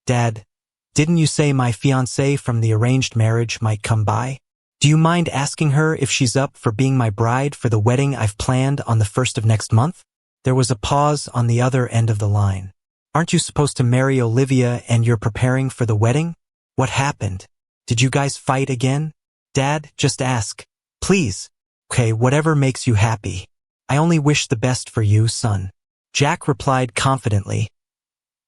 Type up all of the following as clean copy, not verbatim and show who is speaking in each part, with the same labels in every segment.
Speaker 1: Dad, didn't you say my fiancée from the arranged marriage might come by? Do you mind asking her if she's up for being my bride for the wedding I've planned on the 1st of next month? There was a pause on the other end of the line. Aren't you supposed to marry Olivia and you're preparing for the wedding? What happened? Did you guys fight again? Dad, just ask. Please. Okay, whatever makes you happy. I only wish the best for you, son. Jack replied confidently.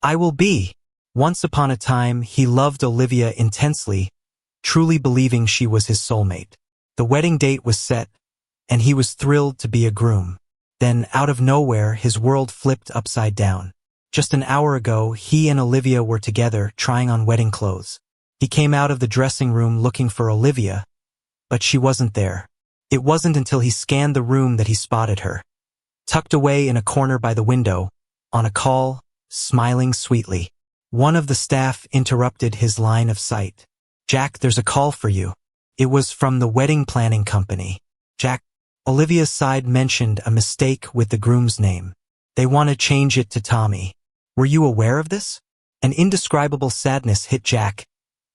Speaker 1: I will be. Once upon a time, he loved Olivia intensely, truly believing she was his soulmate. The wedding date was set, and he was thrilled to be a groom. Then, out of nowhere, his world flipped upside down. Just an hour ago, he and Olivia were together, trying on wedding clothes. He came out of the dressing room looking for Olivia, but she wasn't there. It wasn't until he scanned the room that he spotted her. Tucked away in a corner by the window, on a call, smiling sweetly. One of the staff interrupted his line of sight. Jack, there's a call for you. It was from the wedding planning company. Jack, Olivia's side mentioned a mistake with the groom's name. They want to change it to Tommy. Were you aware of this? An indescribable sadness hit Jack,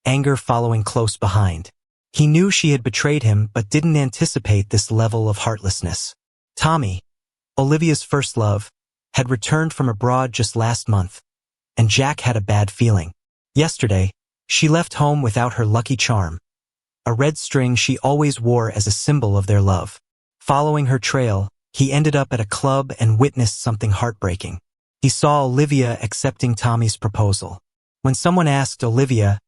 Speaker 1: anger following close behind. He knew she had betrayed him but didn't anticipate this level of heartlessness. Tommy, Olivia's first love, had returned from abroad just last month, and Jack had a bad feeling. Yesterday, she left home without her lucky charm, a red string she always wore as a symbol of their love. Following her trail, he ended up at a club and witnessed something heartbreaking. He saw Olivia accepting Tommy's proposal. When someone asked Olivia,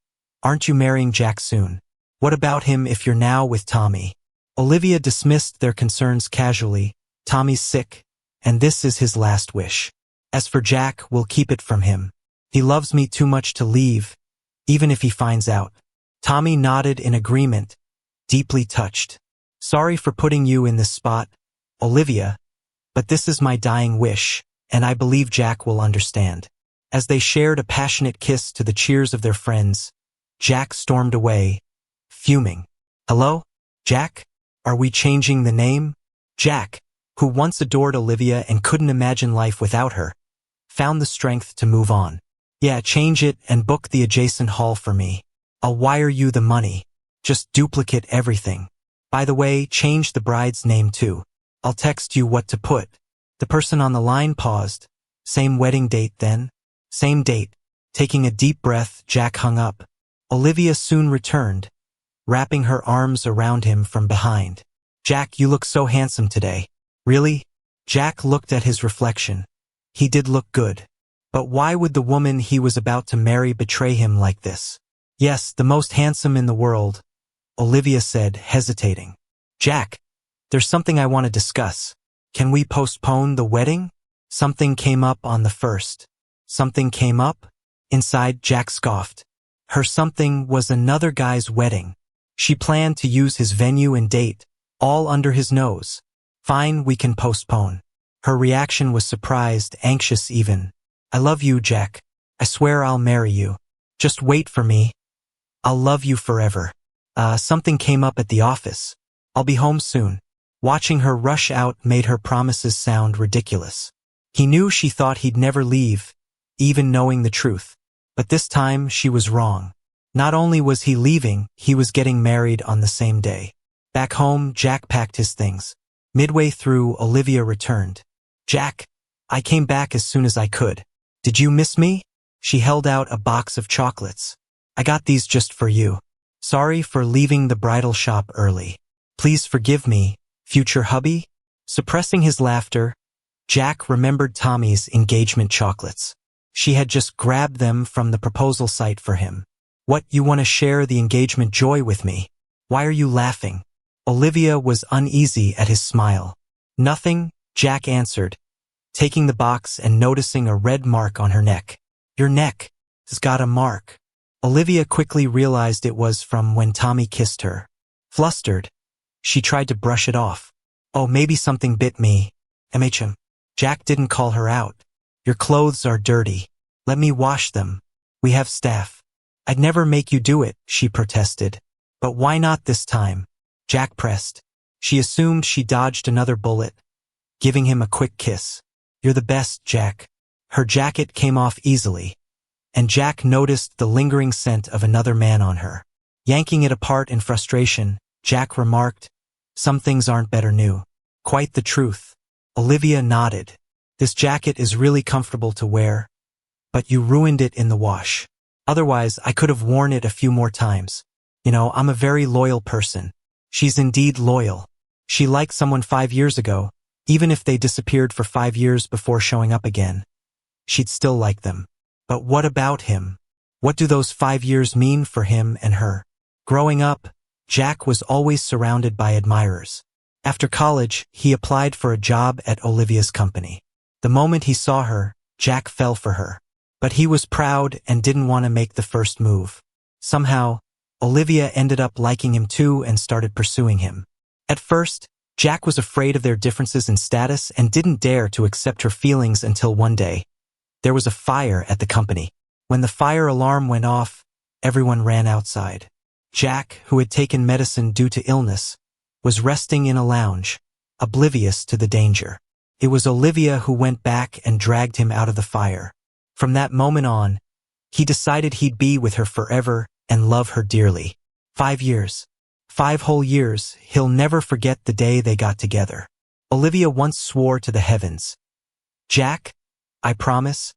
Speaker 1: "Aren't you marrying Jack soon? What about him if you're now with Tommy?" Olivia dismissed their concerns casually. Tommy's sick, and this is his last wish. As for Jack, we'll keep it from him. He loves me too much to leave, even if he finds out. Tommy nodded in agreement, deeply touched. Sorry for putting you in this spot, Olivia, but this is my dying wish, and I believe Jack will understand. As they shared a passionate kiss to the cheers of their friends, Jack stormed away, fuming. Hello? Jack? Are we changing the name? Jack, who once adored Olivia and couldn't imagine life without her, found the strength to move on. Yeah, change it and book the adjacent hall for me. I'll wire you the money. Just duplicate everything. By the way, change the bride's name too. I'll text you what to put. The person on the line paused. Same wedding date then? Same date. Taking a deep breath, Jack hung up. Olivia soon returned, wrapping her arms around him from behind. Jack, you look so handsome today. Really? Jack looked at his reflection. He did look good. But why would the woman he was about to marry betray him like this? Yes, the most handsome in the world, Olivia said, hesitating. Jack, there's something I want to discuss. Can we postpone the wedding? Something came up on the 1st. Something came up? Inside, Jack scoffed. Her something was another guy's wedding. She planned to use his venue and date, all under his nose. Fine, we can postpone. Her reaction was surprised, anxious even. I love you, Jack. I swear I'll marry you. Just wait for me. I'll love you forever. Something came up at the office. I'll be home soon. Watching her rush out made her promises sound ridiculous. He knew she thought he'd never leave, even knowing the truth. But this time she was wrong. Not only was he leaving, he was getting married on the same day. Back home, Jack packed his things. Midway through, Olivia returned. Jack, I came back as soon as I could. Did you miss me? She held out a box of chocolates. I got these just for you. Sorry for leaving the bridal shop early. Please forgive me, future hubby. Suppressing his laughter, Jack remembered Tommy's engagement chocolates. She had just grabbed them from the proposal site for him. What, you want to share the engagement joy with me? Why are you laughing? Olivia was uneasy at his smile. Nothing, Jack answered, taking the box and noticing a red mark on her neck. Your neck has got a mark. Olivia quickly realized it was from when Tommy kissed her. Flustered, she tried to brush it off. Oh, maybe something bit me. MHM. Jack didn't call her out. Your clothes are dirty. Let me wash them. We have staff. I'd never make you do it, she protested. But why not this time? Jack pressed. She assumed she dodged another bullet, giving him a quick kiss. You're the best, Jack. Her jacket came off easily, and Jack noticed the lingering scent of another man on her. Yanking it apart in frustration, Jack remarked, "Some things aren't better new." "Quite the truth." Olivia nodded. "This jacket is really comfortable to wear, but you ruined it in the wash. Otherwise, I could have worn it a few more times. You know, I'm a very loyal person." She's indeed loyal. She liked someone 5 years ago, even if they disappeared for 5 years before showing up again. She'd still like them. But what about him? What do those 5 years mean for him and her? Growing up, Jack was always surrounded by admirers. After college, he applied for a job at Olivia's company. The moment he saw her, Jack fell for her. But he was proud and didn't want to make the first move. Somehow, Olivia ended up liking him too and started pursuing him. At first, Jack was afraid of their differences in status and didn't dare to accept her feelings until one day. There was a fire at the company. When the fire alarm went off, everyone ran outside. Jack, who had taken medicine due to illness, was resting in a lounge, oblivious to the danger. It was Olivia who went back and dragged him out of the fire. From that moment on, he decided he'd be with her forever and love her dearly. 5 years. 5 whole years, he'll never forget the day they got together. Olivia once swore to the heavens, "Jack, I promise,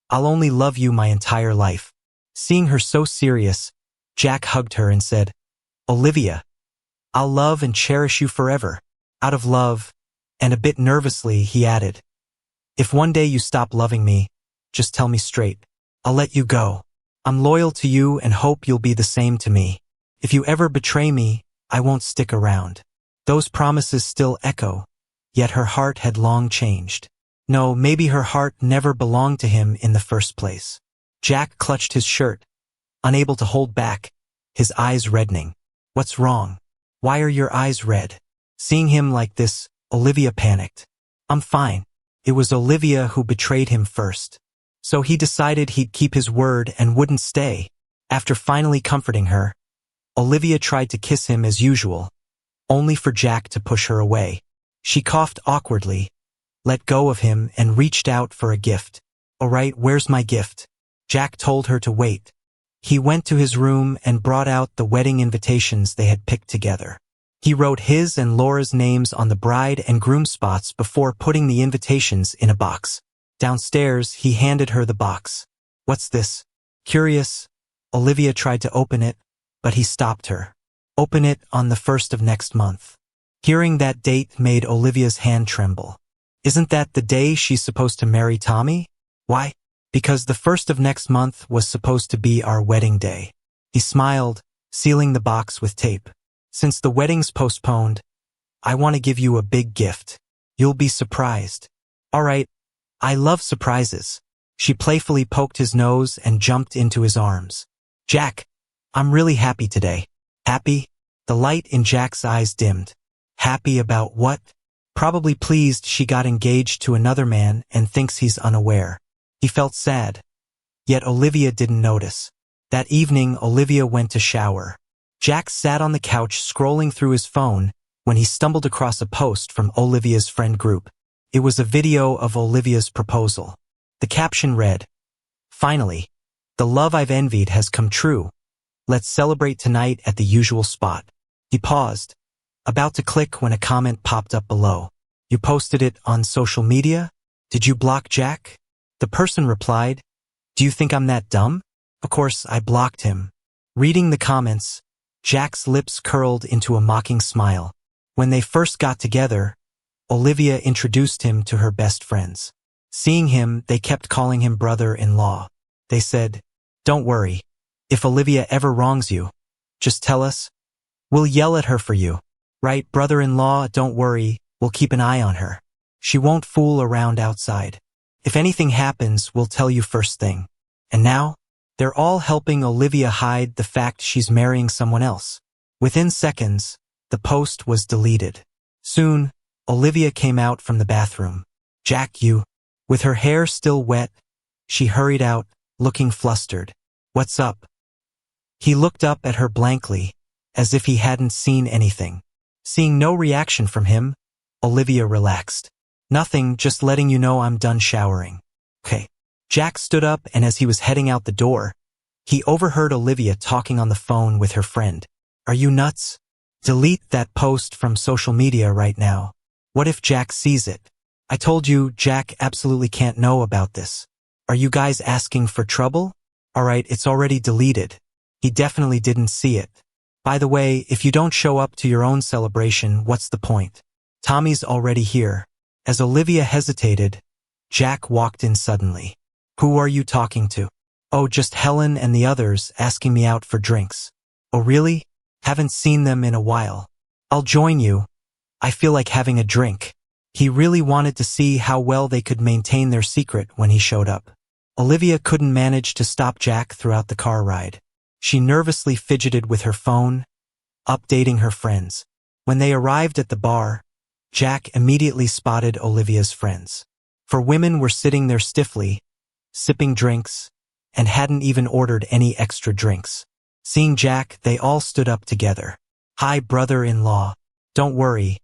Speaker 1: I'll only love you my entire life." Seeing her so serious, Jack hugged her and said, "Olivia, I'll love and cherish you forever." Out of love, and a bit nervously, he added, "If one day you stop loving me, just tell me straight. I'll let you go. I'm loyal to you and hope you'll be the same to me. If you ever betray me, I won't stick around." Those promises still echo, yet her heart had long changed. No, maybe her heart never belonged to him in the first place. Jack clutched his shirt, unable to hold back, his eyes reddening. "What's wrong? Why are your eyes red?" Seeing him like this, Olivia panicked. "I'm fine." It was Olivia who betrayed him first. So he decided he'd keep his word and wouldn't stay. After finally comforting her, Olivia tried to kiss him as usual, only for Jack to push her away. She coughed awkwardly, let go of him, and reached out for a gift. "All right, where's my gift?" Jack told her to wait. He went to his room and brought out the wedding invitations they had picked together. He wrote his and Laura's names on the bride and groom spots before putting the invitations in a box. Downstairs, he handed her the box. "What's this?" Curious, Olivia tried to open it, but he stopped her. "Open it on the 1st of next month." Hearing that date made Olivia's hand tremble. Isn't that the day she's supposed to marry Tommy? Why? Because the 1st of next month was supposed to be our wedding day. He smiled, sealing the box with tape. "Since the wedding's postponed, I want to give you a big gift. You'll be surprised." "All right, I love surprises." She playfully poked his nose and jumped into his arms. "Jack, I'm really happy today." "Happy?" The light in Jack's eyes dimmed. "Happy about what?" "Probably pleased she got engaged to another man and thinks he's unaware." He felt sad. Yet Olivia didn't notice. That evening, Olivia went to shower. Jack sat on the couch scrolling through his phone when he stumbled across a post from Olivia's friend group. It was a video of Olivia's proposal. The caption read, "Finally, the love I've envied has come true. Let's celebrate tonight at the usual spot." He paused, about to click when a comment popped up below. "You posted it on social media? Did you block Jack?" The person replied, "Do you think I'm that dumb? Of course I blocked him." Reading the comments, Jack's lips curled into a mocking smile. When they first got together, Olivia introduced him to her best friends. Seeing him, they kept calling him brother-in-law. They said, "Don't worry. If Olivia ever wrongs you, just tell us. We'll yell at her for you. Right, brother-in-law, don't worry, we'll keep an eye on her. She won't fool around outside. If anything happens, we'll tell you first thing." And now, they're all helping Olivia hide the fact she's marrying someone else. Within seconds, the post was deleted. Soon, Olivia came out from the bathroom. "Jack, you..." With her hair still wet, she hurried out, looking flustered. "What's up?" He looked up at her blankly, as if he hadn't seen anything. Seeing no reaction from him, Olivia relaxed. "Nothing, just letting you know I'm done showering." "Okay." Jack stood up, and as he was heading out the door, he overheard Olivia talking on the phone with her friend. Are you nuts? Delete that post from social media right now. What if Jack sees it? I told you, Jack absolutely can't know about this. Are you guys asking for trouble? Alright, it's already deleted. He definitely didn't see it. By the way, if you don't show up to your own celebration, what's the point? Tommy's already here. As Olivia hesitated, Jack walked in suddenly. Who are you talking to? Oh, just Helen and the others asking me out for drinks. Oh really? Haven't seen them in a while. I'll join you. I feel like having a drink. He really wanted to see how well they could maintain their secret when he showed up. Olivia couldn't manage to stop Jack throughout the car ride. She nervously fidgeted with her phone, updating her friends. When they arrived at the bar, Jack immediately spotted Olivia's friends. For women were sitting there stiffly, sipping drinks, and hadn't even ordered any extra drinks. Seeing Jack, they all stood up together. Hi, brother-in-law. Don't worry.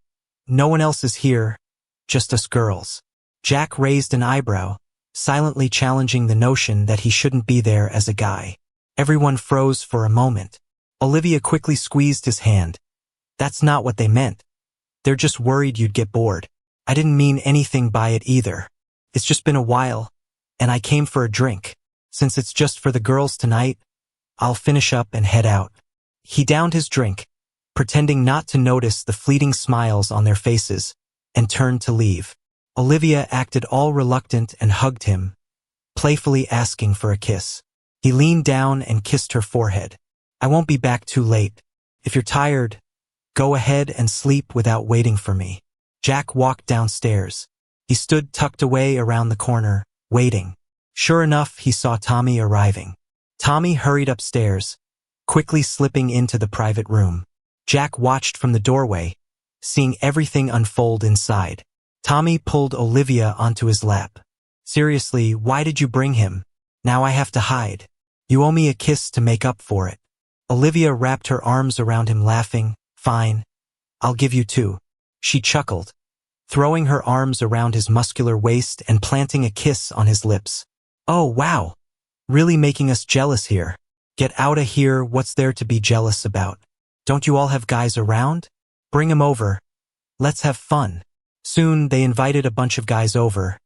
Speaker 1: No one else is here, just us girls. Jack raised an eyebrow, silently challenging the notion that he shouldn't be there as a guy. Everyone froze for a moment. Olivia quickly squeezed his hand. That's not what they meant. They're just worried you'd get bored. I didn't mean anything by it either. It's just been a while, and I came for a drink. Since it's just for the girls tonight, I'll finish up and head out. He downed his drink, pretending not to notice the fleeting smiles on their faces, and turned to leave. Olivia acted all reluctant and hugged him, playfully asking for a kiss. He leaned down and kissed her forehead. I won't be back too late. If you're tired, go ahead and sleep without waiting for me. Jack walked downstairs. He stood tucked away around the corner, waiting. Sure enough, he saw Tommy arriving. Tommy hurried upstairs, quickly slipping into the private room. Jack watched from the doorway, seeing everything unfold inside. Tommy pulled Olivia onto his lap. Seriously, why did you bring him? Now I have to hide. You owe me a kiss to make up for it. Olivia wrapped her arms around him, laughing. Fine. I'll give you two. She chuckled, throwing her arms around his muscular waist and planting a kiss on his lips. Oh, wow. Really making us jealous here. Get outta here, what's there to be jealous about? Don't you all have guys around? Bring 'em over. Let's have fun. Soon, they invited a bunch of guys over.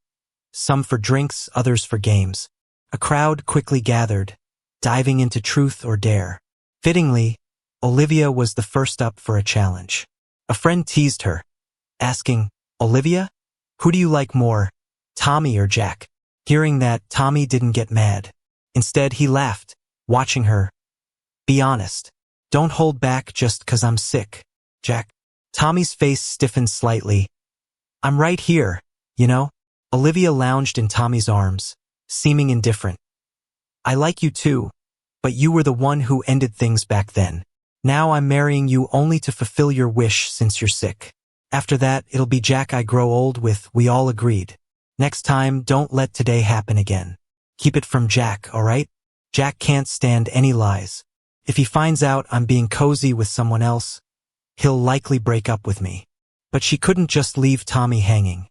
Speaker 1: Some for drinks, others for games. A crowd quickly gathered, diving into truth or dare. Fittingly, Olivia was the first up for a challenge. A friend teased her, asking, Olivia? Who do you like more, Tommy or Jack? Hearing that, Tommy didn't get mad. Instead, he laughed, watching her. Be honest. Don't hold back just 'cause I'm sick, Jack. Tommy's face stiffened slightly. I'm right here, you know? Olivia lounged in Tommy's arms, seeming indifferent. I like you too, but you were the one who ended things back then. Now I'm marrying you only to fulfill your wish since you're sick. After that, it'll be Jack I grow old with, we all agreed. Next time, don't let today happen again. Keep it from Jack, alright? Jack can't stand any lies. If he finds out I'm being cozy with someone else, he'll likely break up with me. But she couldn't just leave Tommy hanging.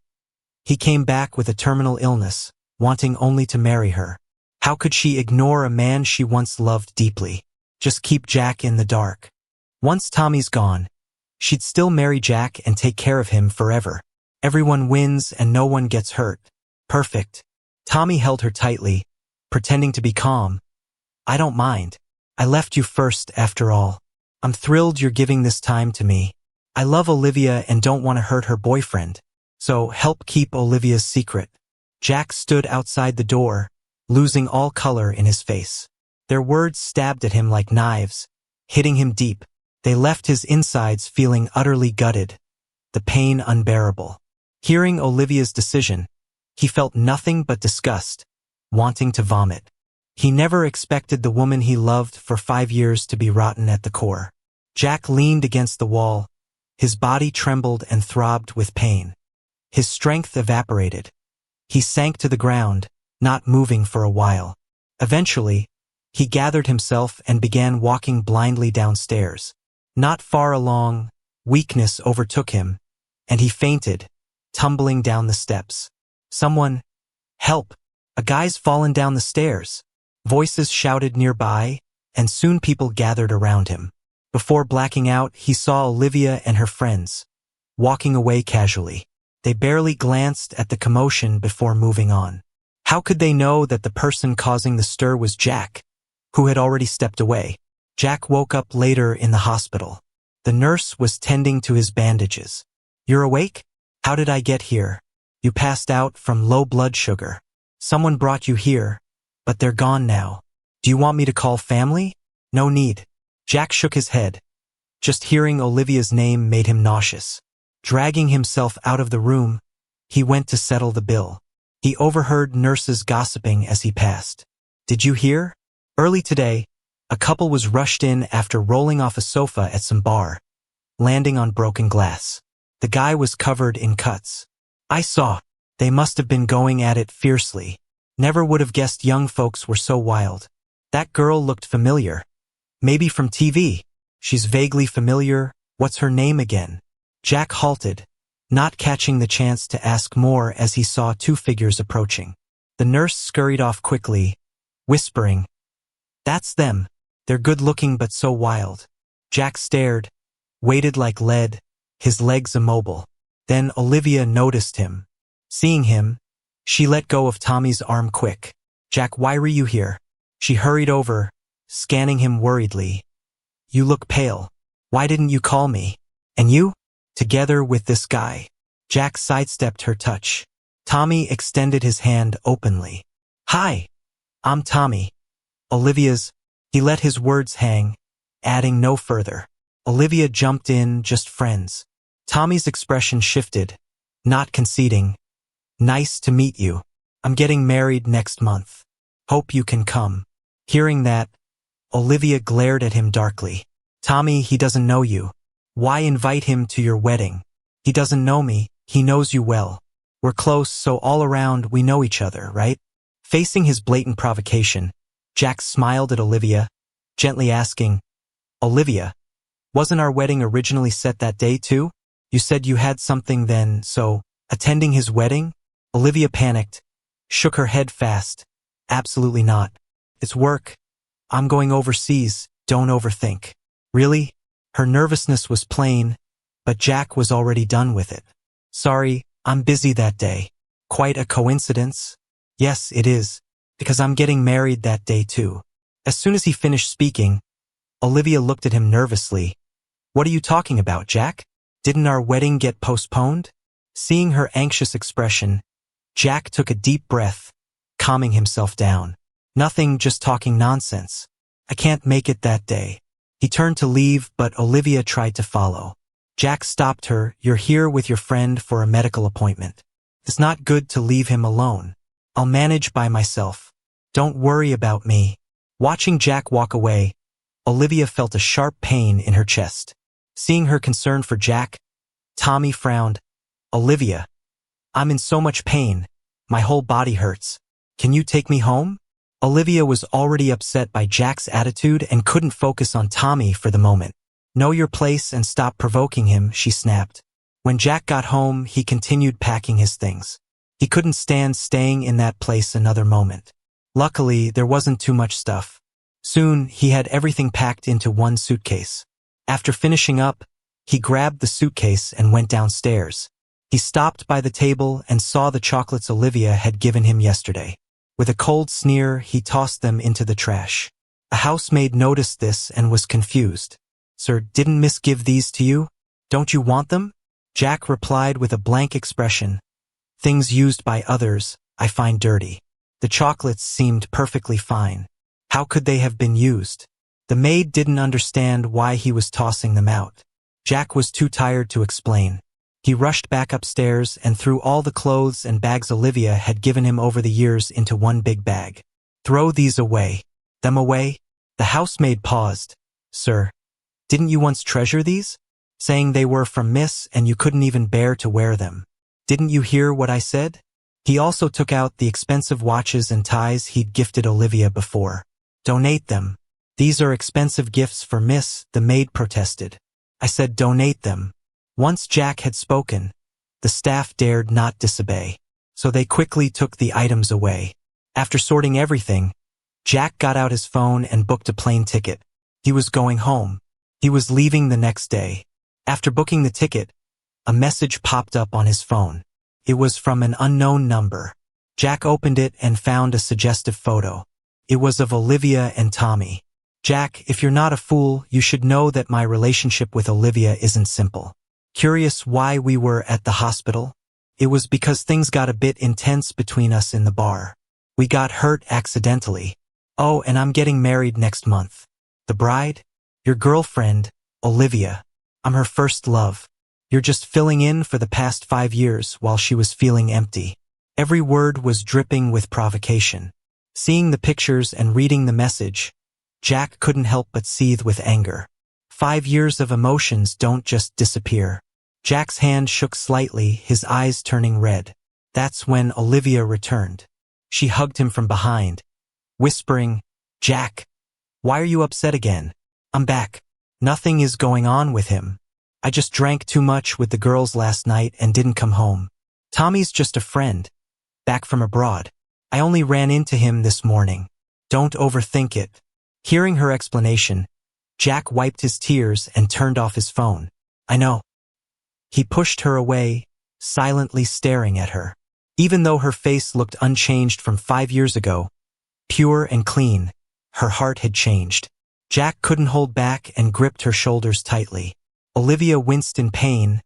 Speaker 1: He came back with a terminal illness, wanting only to marry her. How could she ignore a man she once loved deeply? Just keep Jack in the dark. Once Tommy's gone, she'd still marry Jack and take care of him forever. Everyone wins and no one gets hurt. Perfect. Tommy held her tightly, pretending to be calm. I don't mind. I left you first, after all. I'm thrilled you're giving this time to me. I love Olivia and don't want to hurt her boyfriend. So help keep Olivia's secret. Jack stood outside the door, losing all color in his face. Their words stabbed at him like knives, hitting him deep. They left his insides feeling utterly gutted, the pain unbearable. Hearing Olivia's decision, he felt nothing but disgust, wanting to vomit. He never expected the woman he loved for 5 years to be rotten at the core. Jack leaned against the wall. His body trembled and throbbed with pain. His strength evaporated. He sank to the ground, not moving for a while. Eventually, he gathered himself and began walking blindly downstairs. Not far along, weakness overtook him, and he fainted, tumbling down the steps. Someone, help! A guy's fallen down the stairs. Voices shouted nearby, and soon people gathered around him. Before blacking out, he saw Olivia and her friends, walking away casually. They barely glanced at the commotion before moving on. How could they know that the person causing the stir was Jack, who had already stepped away? Jack woke up later in the hospital. The nurse was tending to his bandages. "You're awake? How did I get here?" "You passed out from low blood sugar. Someone brought you here, but they're gone now. Do you want me to call family?" "No need." Jack shook his head. Just hearing Olivia's name made him nauseous. Dragging himself out of the room, he went to settle the bill. He overheard nurses gossiping as he passed. "Did you hear? Early today, a couple was rushed in after rolling off a sofa at some bar, landing on broken glass. The guy was covered in cuts. I saw. They must have been going at it fiercely. Never would have guessed young folks were so wild. That girl looked familiar. Maybe from TV. She's vaguely familiar. What's her name again?" Jack halted, not catching the chance to ask more as he saw two figures approaching. The nurse scurried off quickly, whispering, "That's them. They're good-looking but so wild." Jack stared, weighted like lead, his legs immobile. Then Olivia noticed him. Seeing him, she let go of Tommy's arm quick. "Jack, why were you here?" She hurried over, scanning him worriedly. "You look pale. Why didn't you call me? And you? Together with this guy?" Jack sidestepped her touch. Tommy extended his hand openly. "Hi, I'm Tommy. Olivia's..." He let his words hang, adding no further. Olivia jumped in, "Just friends." Tommy's expression shifted, not conceding. "Nice to meet you. I'm getting married next month. Hope you can come." Hearing that, Olivia glared at him darkly. "Tommy, he doesn't know you. Why invite him to your wedding? He doesn't know me, he knows you well. We're close, so all around we know each other, right?" Facing his blatant provocation, Jack smiled at Olivia, gently asking, "Olivia, wasn't our wedding originally set that day too? You said you had something then, so, attending his wedding?" Olivia panicked, shook her head fast. "Absolutely not. It's work. I'm going overseas, don't overthink." "Really?" Her nervousness was plain, but Jack was already done with it. "Sorry, I'm busy that day." "Quite a coincidence." "Yes, it is, because I'm getting married that day too." As soon as he finished speaking, Olivia looked at him nervously. "What are you talking about, Jack? Didn't our wedding get postponed?" Seeing her anxious expression, Jack took a deep breath, calming himself down. "Nothing, just talking nonsense. I can't make it that day." He turned to leave, but Olivia tried to follow. Jack stopped her. "You're here with your friend for a medical appointment. It's not good to leave him alone. I'll manage by myself. Don't worry about me." Watching Jack walk away, Olivia felt a sharp pain in her chest. Seeing her concern for Jack, Tommy frowned. "Olivia, I'm in so much pain. My whole body hurts. Can you take me home?" Olivia was already upset by Jack's attitude and couldn't focus on Tommy for the moment. "Know your place and stop provoking him," she snapped. When Jack got home, he continued packing his things. He couldn't stand staying in that place another moment. Luckily, there wasn't too much stuff. Soon, he had everything packed into one suitcase. After finishing up, he grabbed the suitcase and went downstairs. He stopped by the table and saw the chocolates Olivia had given him yesterday. With a cold sneer, he tossed them into the trash. A housemaid noticed this and was confused. "Sir, didn't Miss give these to you? Don't you want them?" Jack replied with a blank expression. "Things used by others, I find dirty." The chocolates seemed perfectly fine. How could they have been used? The maid didn't understand why he was tossing them out. Jack was too tired to explain. He rushed back upstairs and threw all the clothes and bags Olivia had given him over the years into one big bag. "Throw these away." "Them away?" The housemaid paused. "Sir, didn't you once treasure these? Saying they were from Miss and you couldn't even bear to wear them. Didn't you hear what I said?" He also took out the expensive watches and ties he'd gifted Olivia before. "Donate them." "These are expensive gifts for Miss," the maid protested. "I said donate them." Once Jack had spoken, the staff dared not disobey, so they quickly took the items away. After sorting everything, Jack got out his phone and booked a plane ticket. He was going home. He was leaving the next day. After booking the ticket, a message popped up on his phone. It was from an unknown number. Jack opened it and found a suggestive photo. It was of Olivia and Tommy. Jack, if you're not a fool, you should know that my relationship with Olivia isn't simple. Curious why we were at the hospital? It was because things got a bit intense between us in the bar. We got hurt accidentally. Oh, and I'm getting married next month. The bride? Your girlfriend, Olivia. I'm her first love. You're just filling in for the past 5 years while she was feeling empty. Every word was dripping with provocation. Seeing the pictures and reading the message, Jack couldn't help but seethe with anger. 5 years of emotions don't just disappear. Jack's hand shook slightly, his eyes turning red. That's when Olivia returned. She hugged him from behind, whispering, "Jack, why are you upset again? I'm back. Nothing is going on with him. I just drank too much with the girls last night and didn't come home. Tommy's just a friend, back from abroad. I only ran into him this morning. Don't overthink it." Hearing her explanation, Jack wiped his tears and turned off his phone. "I know." He pushed her away, silently staring at her. Even though her face looked unchanged from 5 years ago, pure and clean, her heart had changed. Jack couldn't hold back and gripped her shoulders tightly. Olivia winced in pain,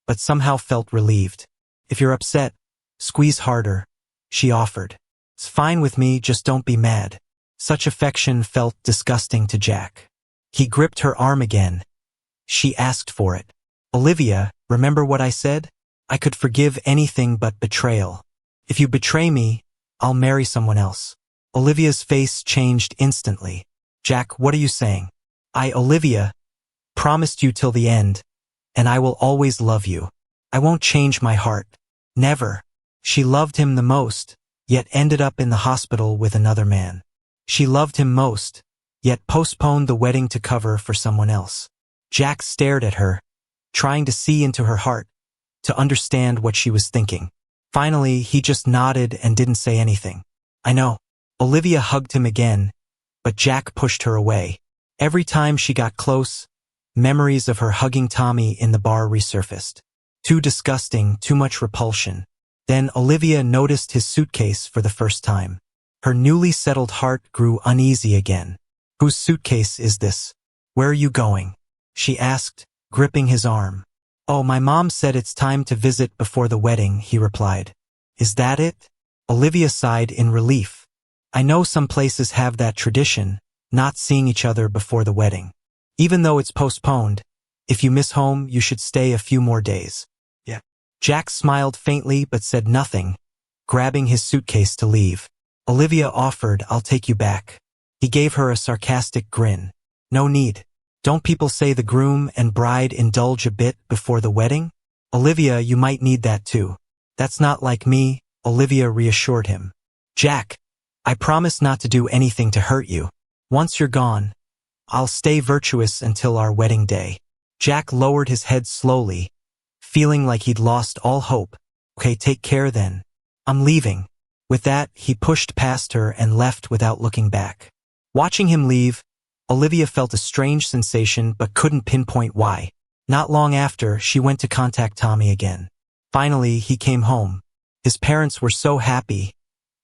Speaker 1: but somehow felt relieved. "If you're upset, squeeze harder," she offered. "It's fine with me, just don't be mad." Such affection felt disgusting to Jack. He gripped her arm again. She asked for it. "Olivia, remember what I said? I could forgive anything but betrayal. If you betray me, I'll marry someone else." Olivia's face changed instantly. "Jack, what are you saying?" Olivia, promised you till the end, and I will always love you. I won't change my heart. Never." She loved him the most, yet ended up in the hospital with another man. She loved him most, yet postponed the wedding to cover for someone else. Jack stared at her, trying to see into her heart, to understand what she was thinking. Finally, he just nodded and didn't say anything. "I know." Olivia hugged him again, but Jack pushed her away. Every time she got close, memories of her hugging Tommy in the bar resurfaced. Too disgusting, too much repulsion. Then Olivia noticed his suitcase for the first time. Her newly settled heart grew uneasy again. "Whose suitcase is this? Where are you going?" she asked, gripping his arm. "Oh, my mom said it's time to visit before the wedding," he replied. "Is that it?" Olivia sighed in relief. "I know some places have that tradition, not seeing each other before the wedding. Even though it's postponed, if you miss home, you should stay a few more days." "Yeah." Jack smiled faintly but said nothing, grabbing his suitcase to leave. Olivia offered, "I'll take you back." He gave her a sarcastic grin. "No need. Don't people say the groom and bride indulge a bit before the wedding? Olivia, you might need that too." "That's not like me," Olivia reassured him. "Jack, I promise not to do anything to hurt you. Once you're gone, I'll stay virtuous until our wedding day." Jack lowered his head slowly, feeling like he'd lost all hope. "Okay, take care then. I'm leaving." With that, he pushed past her and left without looking back. Watching him leave, Olivia felt a strange sensation but couldn't pinpoint why. Not long after, she went to contact Tommy again. Finally, he came home. His parents were so happy,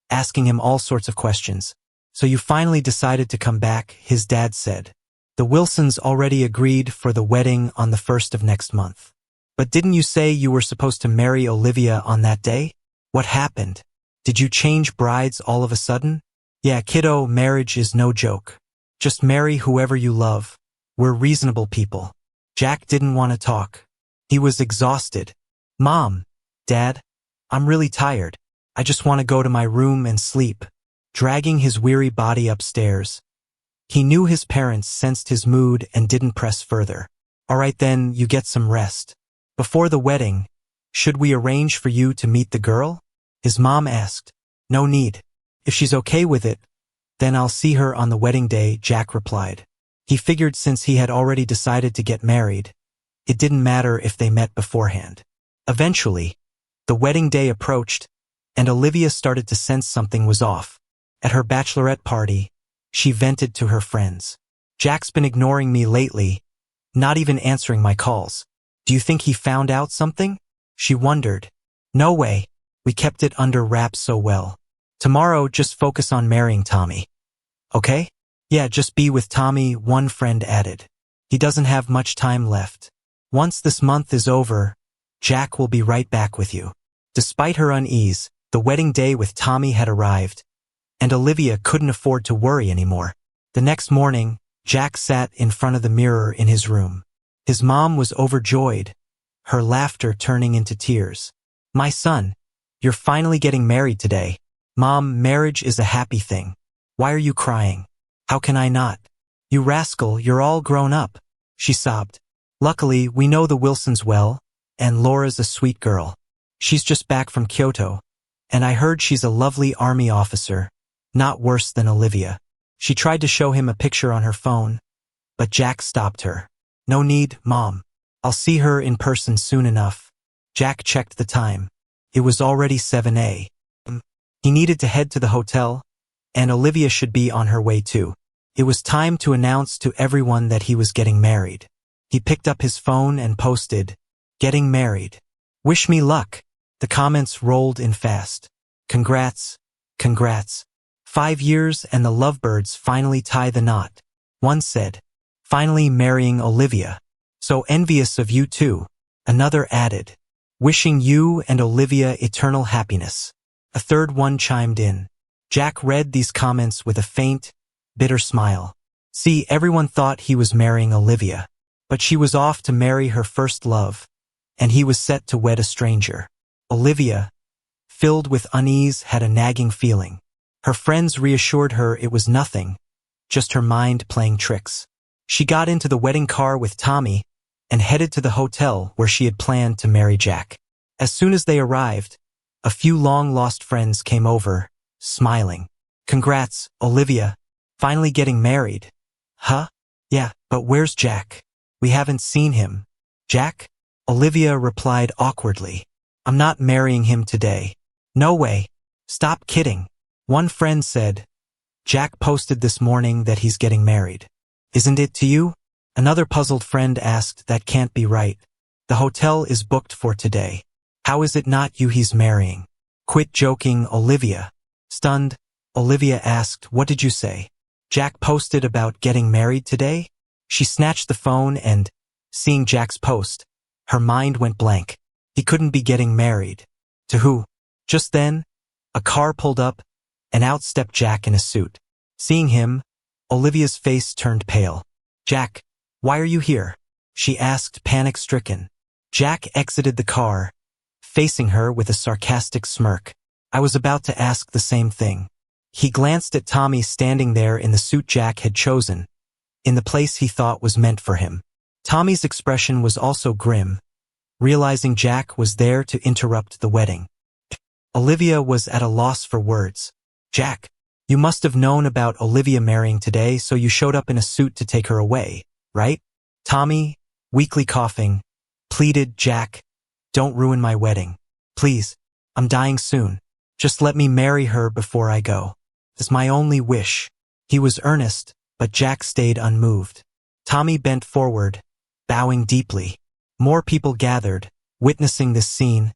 Speaker 1: asking him all sorts of questions. "So you finally decided to come back," his dad said. "The Wilsons already agreed for the wedding on the 1st of next month. But didn't you say you were supposed to marry Olivia on that day? What happened? Did you change brides all of a sudden?" "Yeah, kiddo, marriage is no joke. Just marry whoever you love. We're reasonable people." Jack didn't want to talk. He was exhausted. "Mom, Dad, I'm really tired. I just want to go to my room and sleep." Dragging his weary body upstairs, he knew his parents sensed his mood and didn't press further. "All right then, you get some rest. Before the wedding, should we arrange for you to meet the girl?" his mom asked. "No need. If she's okay with it, then I'll see her on the wedding day," Jack replied. He figured since he had already decided to get married, it didn't matter if they met beforehand. Eventually, the wedding day approached, and Olivia started to sense something was off. At her bachelorette party, she vented to her friends. Jack's been ignoring me lately, not even answering my calls. Do you think he found out something? She wondered. No way. We kept it under wraps so well. Tomorrow, just focus on marrying Tommy. Okay? Yeah, just be with Tommy, one friend added. He doesn't have much time left. Once this month is over, Jack will be right back with you. Despite her unease, the wedding day with Tommy had arrived, and Olivia couldn't afford to worry anymore. The next morning, Jack sat in front of the mirror in his room. His mom was overjoyed, her laughter turning into tears. My son, you're finally getting married today. Mom, marriage is a happy thing. Why are you crying? How can I not? You rascal, you're all grown up, she sobbed. Luckily, we know the Wilsons well, and Laura's a sweet girl. She's just back from Kyoto, and I heard she's a lovely army officer, not worse than Olivia. She tried to show him a picture on her phone, but Jack stopped her. No need, Mom. I'll see her in person soon enough. Jack checked the time. It was already 7 a.m. He needed to head to the hotel, and Olivia should be on her way too. It was time to announce to everyone that he was getting married. He picked up his phone and posted, "Getting married. Wish me luck." The comments rolled in fast. Congrats, congrats. 5 years and the lovebirds finally tie the knot. One said, finally marrying Olivia. So envious of you too. Another added, wishing you and Olivia eternal happiness. A third one chimed in. Jack read these comments with a faint, bitter smile. See, everyone thought he was marrying Olivia, but she was off to marry her first love, and he was set to wed a stranger. Olivia, filled with unease, had a nagging feeling. Her friends reassured her it was nothing, just her mind playing tricks. She got into the wedding car with Tommy and headed to the hotel where she had planned to marry Jack. As soon as they arrived, a few long-lost friends came over, smiling. Congrats, Olivia. Finally getting married. Huh? Yeah, but where's Jack? We haven't seen him. Jack? Olivia replied awkwardly. I'm not marrying him today. No way. Stop kidding. One friend said, Jack posted this morning that he's getting married. Isn't it to you? Another puzzled friend asked, that can't be right. The hotel is booked for today. How is it not you he's marrying? Quit joking, Olivia. Stunned, Olivia asked, what did you say? Jack posted about getting married today? She snatched the phone and, seeing Jack's post, her mind went blank. He couldn't be getting married. To who? Just then, a car pulled up, and out stepped Jack in a suit. Seeing him, Olivia's face turned pale. Jack, why are you here? She asked, panic-stricken. Jack exited the car, facing her with a sarcastic smirk. I was about to ask the same thing. He glanced at Tommy standing there in the suit Jack had chosen, in the place he thought was meant for him. Tommy's expression was also grim, realizing Jack was there to interrupt the wedding. Olivia was at a loss for words. Jack, you must have known about Olivia marrying today, so you showed up in a suit to take her away, right? Tommy, weakly coughing, pleaded, Jack, don't ruin my wedding. Please, I'm dying soon. Just let me marry her before I go. It's my only wish. He was earnest, but Jack stayed unmoved. Tommy bent forward, bowing deeply. More people gathered, witnessing this scene,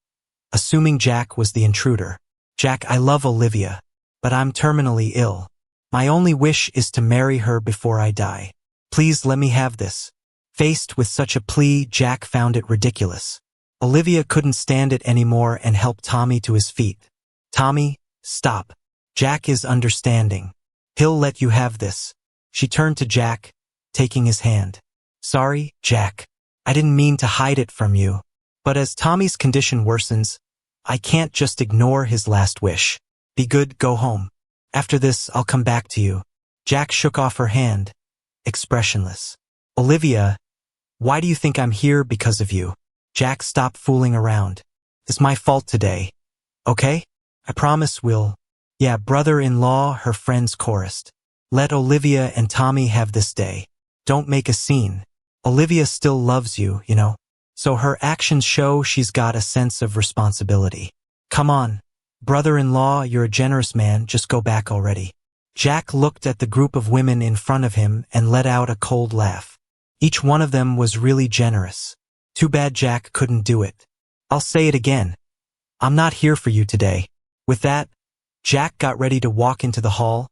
Speaker 1: assuming Jack was the intruder. Jack, I love Olivia, but I'm terminally ill. My only wish is to marry her before I die. Please let me have this. Faced with such a plea, Jack found it ridiculous. Olivia couldn't stand it anymore and helped Tommy to his feet. Tommy, stop. Jack is understanding. He'll let you have this. She turned to Jack, taking his hand. Sorry, Jack. I didn't mean to hide it from you. But as Tommy's condition worsens, I can't just ignore his last wish. Be good, go home. After this, I'll come back to you. Jack shook off her hand, expressionless. Olivia, why do you think I'm here because of you? Jack, stop fooling around. It's my fault today. Okay? I promise we'll... Yeah, brother-in-law, her friends chorused. Let Olivia and Tommy have this day. Don't make a scene. Olivia still loves you, you know. So her actions show she's got a sense of responsibility. Come on, Brother-in-law, you're a generous man, just go back already. Jack looked at the group of women in front of him and let out a cold laugh. Each one of them was really generous. Too bad Jack couldn't do it. I'll say it again. I'm not here for you today. With that, Jack got ready to walk into the hall,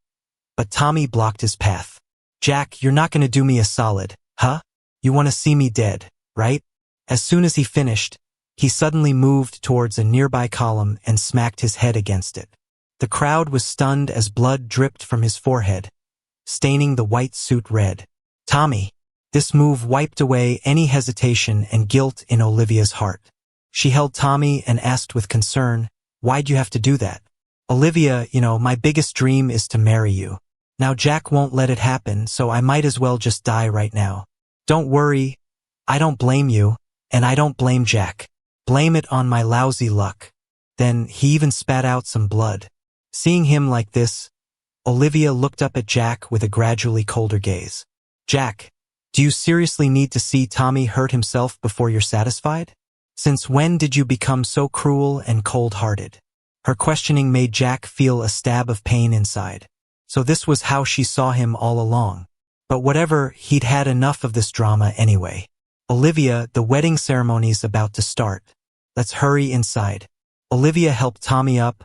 Speaker 1: but Tommy blocked his path. Jack, you're not going to do me a solid, huh? You want to see me dead, right? As soon as he finished, he suddenly moved towards a nearby column and smacked his head against it. The crowd was stunned as blood dripped from his forehead, staining the white suit red. Tommy. This move wiped away any hesitation and guilt in Olivia's heart. She held Tommy and asked with concern, "Why'd you have to do that?" "Olivia, my biggest dream is to marry you. Now Jack won't let it happen, so I might as well just die right now. Don't worry, I don't blame you, and I don't blame Jack. Blame it on my lousy luck." Then he even spat out some blood. Seeing him like this, Olivia looked up at Jack with a gradually colder gaze. "Jack, do you seriously need to see Tommy hurt himself before you're satisfied? Since when did you become so cruel and cold-hearted?" Her questioning made Jack feel a stab of pain inside. So this was how she saw him all along. But whatever, he'd had enough of this drama anyway. "Olivia, the wedding ceremony's about to start. Let's hurry inside." Olivia helped Tommy up,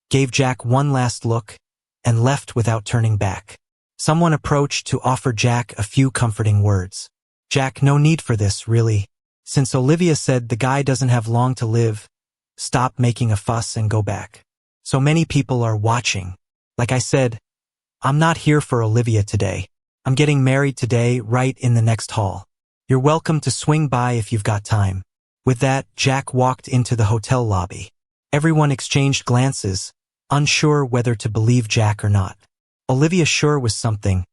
Speaker 1: gave Jack one last look, and left without turning back. Someone approached to offer Jack a few comforting words. "Jack, no need for this, really. Since Olivia said the guy doesn't have long to live, stop making a fuss and go back. So many people are watching. Like I said, I'm not here for Olivia today. I'm getting married today right in the next hall. You're welcome to swing by if you've got time." With that, Jack walked into the hotel lobby. Everyone exchanged glances, unsure whether to believe Jack or not. Olivia sure was something.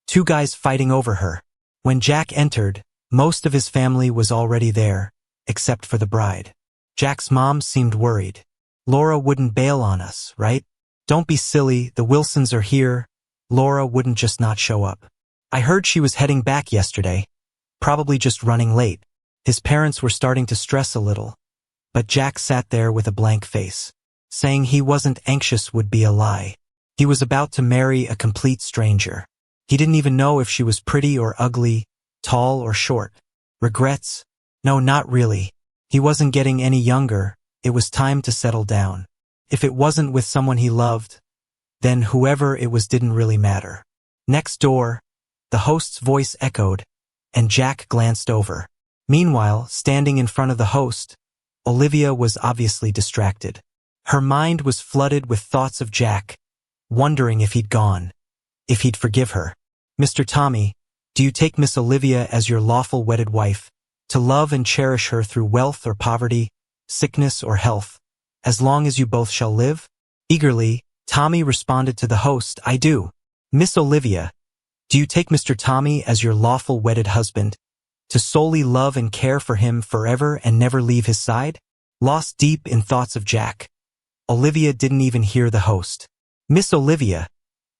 Speaker 1: Two guys fighting over her. When Jack entered, most of his family was already there, except for the bride. Jack's mom seemed worried. "Laura wouldn't bail on us, right? Don't be silly, the Wilsons are here. Laura wouldn't just not show up. I heard she was heading back yesterday, probably just running late." His parents were starting to stress a little, but Jack sat there with a blank face. Saying he wasn't anxious would be a lie. He was about to marry a complete stranger. He didn't even know if she was pretty or ugly, tall or short. Regrets? No, not really. He wasn't getting any younger, it was time to settle down. If it wasn't with someone he loved, then whoever it was didn't really matter. Next door, the host's voice echoed, and Jack glanced over. Meanwhile, standing in front of the host, Olivia was obviously distracted. Her mind was flooded with thoughts of Jack, wondering if he'd gone, if he'd forgive her. "Mr. Tommy, do you take Miss Olivia as your lawful wedded wife, to love and cherish her through wealth or poverty, sickness or health, as long as you both shall live?" Eagerly, Tommy responded to the host, "I do." "Miss Olivia, do you take Mr. Tommy as your lawful wedded husband, to solely love and care for him forever and never leave his side?" Lost deep in thoughts of Jack, Olivia didn't even hear the host. "Miss Olivia,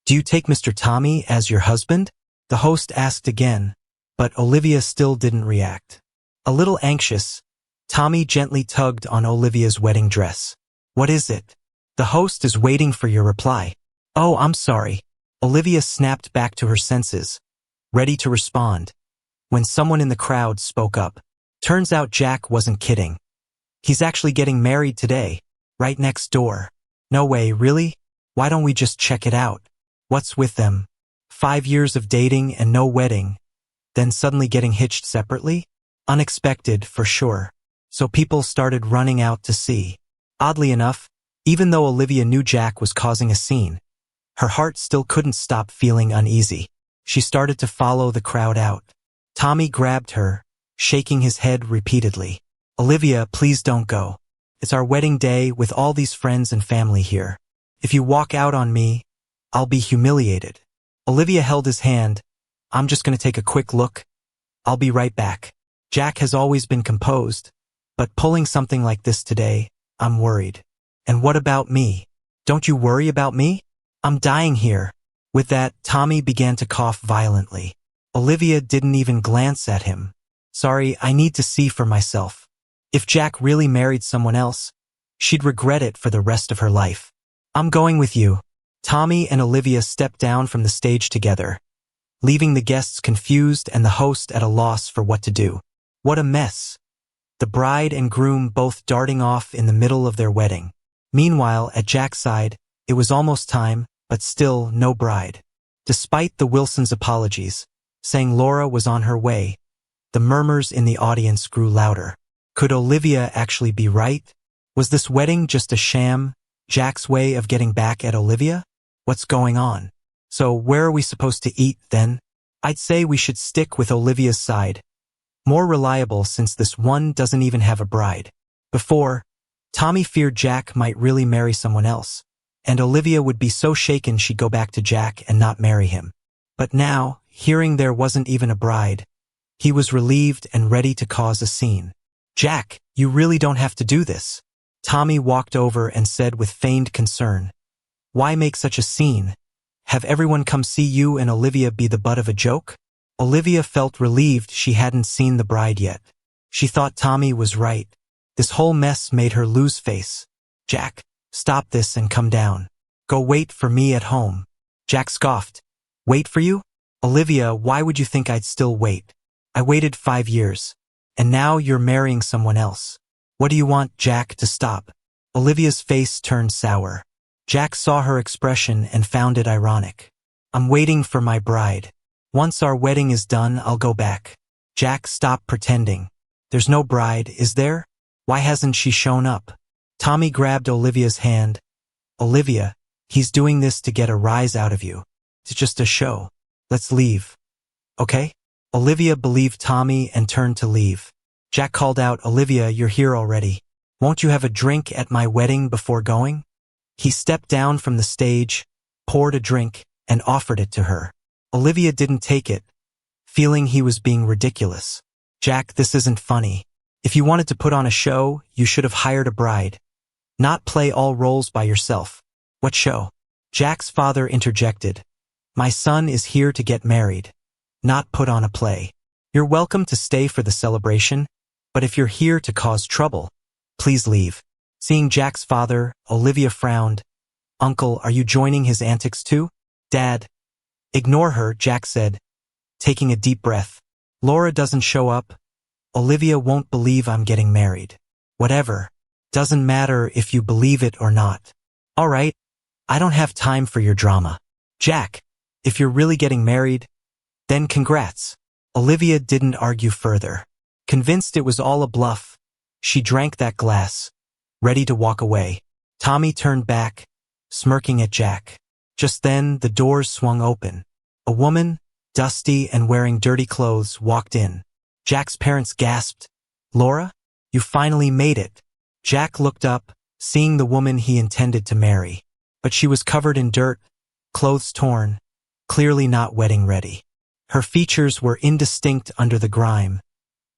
Speaker 1: do you take Mr. Tommy as your husband?" The host asked again, but Olivia still didn't react. A little anxious, Tommy gently tugged on Olivia's wedding dress. "What is it?" "The host is waiting for your reply." "Oh, I'm sorry." Olivia snapped back to her senses, ready to respond, when someone in the crowd spoke up. Turns out Jack wasn't kidding. He's actually getting married today, right next door. "No way, really? Why don't we just check it out? What's with them? 5 years of dating and no wedding, then suddenly getting hitched separately? Unexpected, for sure." So people started running out to see. Oddly enough, even though Olivia knew Jack was causing a scene, her heart still couldn't stop feeling uneasy. She started to follow the crowd out. Tommy grabbed her, shaking his head repeatedly. "Olivia, please don't go. It's our wedding day with all these friends and family here. If you walk out on me, I'll be humiliated." Olivia held his hand. "I'm just going to take a quick look. I'll be right back." Jack has always been composed, but pulling something like this today, I'm worried. "And what about me? Don't you worry about me? I'm dying here." With that, Tommy began to cough violently. Olivia didn't even glance at him. "Sorry, I need to see for myself. If Jack really married someone else, She'd regret it for the rest of her life. I'm going with you. Tommy and Olivia stepped down from the stage together, leaving the guests confused and the host at a loss for what to do. What a mess. The bride and groom both darting off in the middle of their wedding. Meanwhile, at Jack's side, it was almost time, but still no bride. Despite the Wilsons' apologies, saying Laura was on her way, the murmurs in the audience grew louder. Could Olivia actually be right? Was this wedding just a sham, Jack's way of getting back at Olivia? What's going on? So where are we supposed to eat, then? I'd say we should stick with Olivia's side. More reliable since this one doesn't even have a bride. Before, Tommy feared Jack might really marry someone else, and Olivia would be so shaken she'd go back to Jack and not marry him. But now, hearing there wasn't even a bride, he was relieved and ready to cause a scene. Jack, you really don't have to do this. Tommy walked over and said with feigned concern, why make such a scene? Have everyone come see you and Olivia be the butt of a joke? Olivia felt relieved she hadn't seen the bride yet. She thought Tommy was right. This whole mess made her lose face. Jack, stop this and come down. Go wait for me at home. Jack scoffed. Wait for you? Olivia, why would you think I'd still wait? I waited 5 years. And now you're marrying someone else. What do you want Jack to stop? Olivia's face turned sour. Jack saw her expression and found it ironic. I'm waiting for my bride. Once our wedding is done, I'll go back. Jack, stop pretending. There's no bride, is there? Why hasn't she shown up? Tommy grabbed Olivia's hand. Olivia, he's doing this to get a rise out of you. It's just a show. Let's leave. Okay? Olivia believed Tommy and turned to leave. Jack called out, Olivia, you're here already. Won't you have a drink at my wedding before going? He stepped down from the stage, poured a drink, and offered it to her. Olivia didn't take it, feeling he was being ridiculous. Jack, this isn't funny. If you wanted to put on a show, you should have hired a bride. Not play all roles by yourself. What show? Jack's father interjected. My son is here to get married, not put on a play. You're welcome to stay for the celebration, but if you're here to cause trouble, please leave. Seeing Jack's father, Olivia frowned. Uncle, are you joining his antics too? Dad. Ignore her, Jack said, taking a deep breath. Laura doesn't show up. Olivia won't believe I'm getting married. Whatever. Doesn't matter if you believe it or not. All right. I don't have time for your drama. Jack, if you're really getting married, then congrats. Olivia didn't argue further. Convinced it was all a bluff, she drank that glass, ready to walk away. Tommy turned back, smirking at Jack. Just then, the doors swung open. A woman, dusty and wearing dirty clothes, walked in. Jack's parents gasped. Laura, you finally made it. Jack looked up, seeing the woman he intended to marry. But she was covered in dirt, clothes torn, clearly not wedding ready. Her features were indistinct under the grime,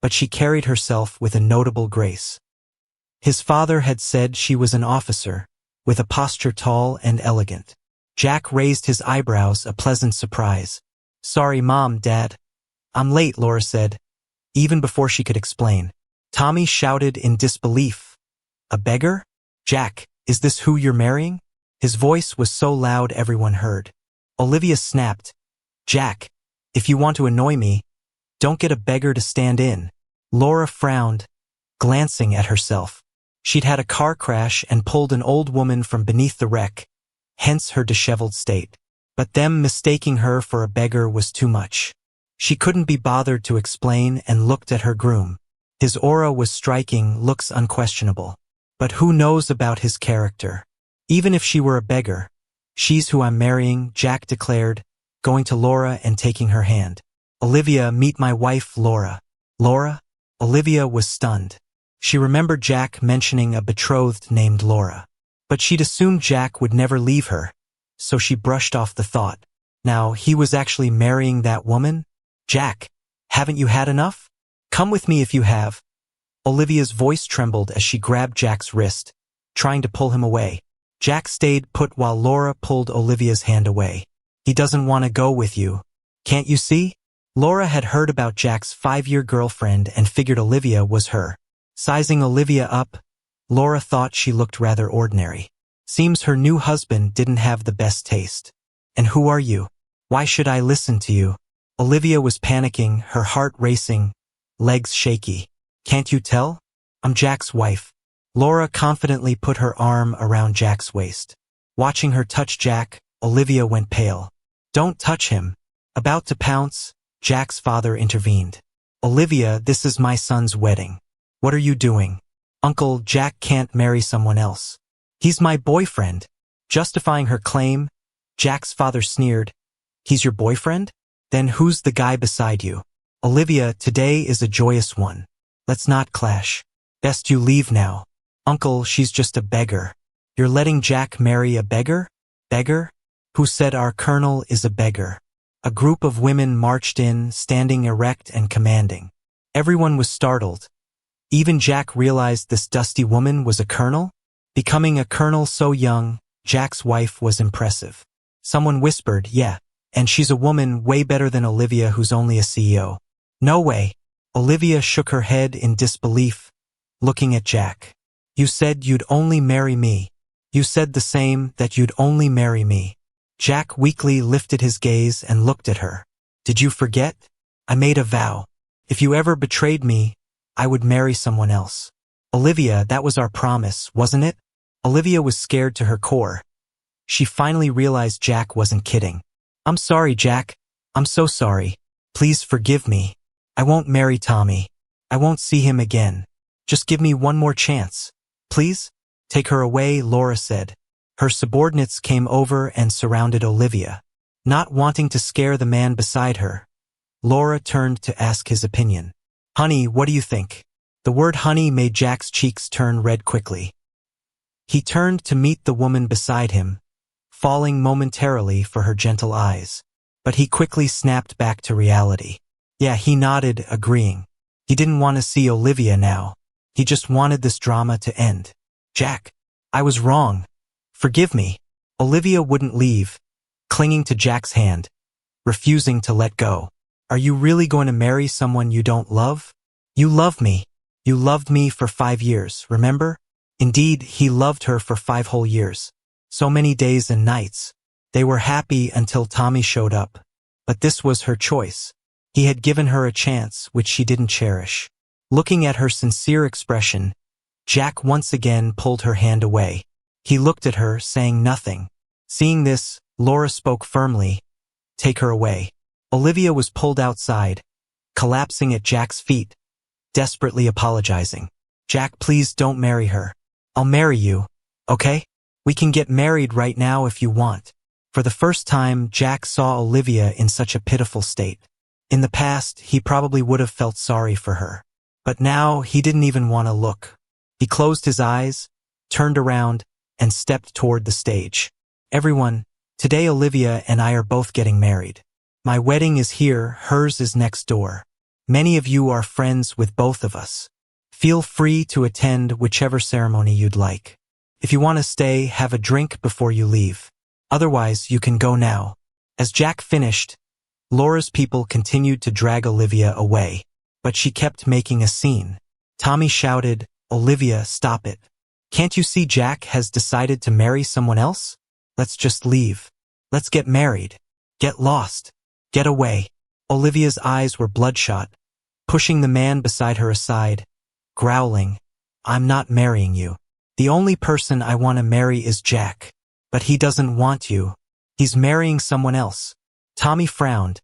Speaker 1: but she carried herself with a notable grace. His father had said she was an officer, with a posture tall and elegant. Jack raised his eyebrows, a pleasant surprise. Sorry, Mom, Dad. I'm late, Laura said, even before she could explain. Tommy shouted in disbelief. A beggar? Jack, is this who you're marrying? His voice was so loud everyone heard. Olivia snapped. Jack, if you want to annoy me, don't get a beggar to stand in. Laura frowned, glancing at herself. She'd had a car crash and pulled an old woman from beneath the wreck, hence her disheveled state. But them mistaking her for a beggar was too much. She couldn't be bothered to explain and looked at her groom. His aura was striking, looks unquestionable. But who knows about his character? Even if she were a beggar, she's who I'm marrying, Jack declared, going to Laura and taking her hand. Olivia, meet my wife, Laura. Laura? Olivia was stunned. She remembered Jack mentioning a betrothed named Laura. But she'd assumed Jack would never leave her, so she brushed off the thought. Now, he was actually marrying that woman? Jack, haven't you had enough? Come with me if you have. Olivia's voice trembled as she grabbed Jack's wrist, trying to pull him away. Jack stayed put while Laura pulled Olivia's hand away. He doesn't want to go with you. Can't you see? Laura had heard about Jack's 5-year girlfriend and figured Olivia was her. Sizing Olivia up, Laura thought she looked rather ordinary. Seems her new husband didn't have the best taste. And who are you? Why should I listen to you? Olivia was panicking, her heart racing, legs shaky. Can't you tell? I'm Jack's wife. Laura confidently put her arm around Jack's waist. Watching her touch Jack, Olivia went pale. Don't touch him. About to pounce, Jack's father intervened. Olivia, this is my son's wedding. What are you doing? Uncle, Jack can't marry someone else. He's my boyfriend. Justifying her claim, Jack's father sneered. He's your boyfriend? Then who's the guy beside you? Olivia, today is a joyous one. Let's not clash. Best you leave now. Uncle, she's just a beggar. You're letting Jack marry a beggar? Beggar? Who said our colonel is a beggar? A group of women marched in, standing erect and commanding. Everyone was startled. Even Jack realized this dusty woman was a colonel? Becoming a colonel so young, Jack's wife was impressive. Someone whispered, yeah, and she's a woman way better than Olivia who's only a CEO. No way. Olivia shook her head in disbelief, looking at Jack. You said you'd only marry me. You said the same, that you'd only marry me. Jack weakly lifted his gaze and looked at her. Did you forget? I made a vow. If you ever betrayed me, I would marry someone else. Olivia, that was our promise, wasn't it? Olivia was scared to her core. She finally realized Jack wasn't kidding. I'm sorry, Jack. I'm so sorry. Please forgive me. I won't marry Tommy. I won't see him again. Just give me one more chance. Please? Take her away, Laura said. Her subordinates came over and surrounded Olivia. Not wanting to scare the man beside her, Laura turned to ask his opinion. Honey, what do you think? The word honey made Jack's cheeks turn red quickly. He turned to meet the woman beside him, falling momentarily for her gentle eyes. But he quickly snapped back to reality. Yeah, he nodded, agreeing. He didn't want to see Olivia now. He just wanted this drama to end. Jack, I was wrong. Forgive me. Olivia wouldn't leave, clinging to Jack's hand, refusing to let go. Are you really going to marry someone you don't love? You love me. You loved me for 5 years, remember? Indeed, he loved her for 5 whole years. So many days and nights. They were happy until Tommy showed up. But this was her choice. He had given her a chance which she didn't cherish. Looking at her sincere expression, Jack once again pulled her hand away. He looked at her, saying nothing. Seeing this, Laura spoke firmly. Take her away. Olivia was pulled outside, collapsing at Jack's feet, desperately apologizing. Jack, please don't marry her. I'll marry you, okay? We can get married right now if you want. For the first time, Jack saw Olivia in such a pitiful state. In the past, he probably would have felt sorry for her. But now, he didn't even want to look. He closed his eyes, turned around, and stepped toward the stage. Everyone, today Olivia and I are both getting married. My wedding is here, hers is next door. Many of you are friends with both of us. Feel free to attend whichever ceremony you'd like. If you want to stay, have a drink before you leave. Otherwise, you can go now. As Jack finished, Laura's people continued to drag Olivia away, but she kept making a scene. Tommy shouted, Olivia, stop it. Can't you see Jack has decided to marry someone else? Let's just leave. Let's get married. Get lost. Get away. Olivia's eyes were bloodshot, pushing the man beside her aside, growling, I'm not marrying you. The only person I want to marry is Jack. But he doesn't want you. He's marrying someone else. Tommy frowned,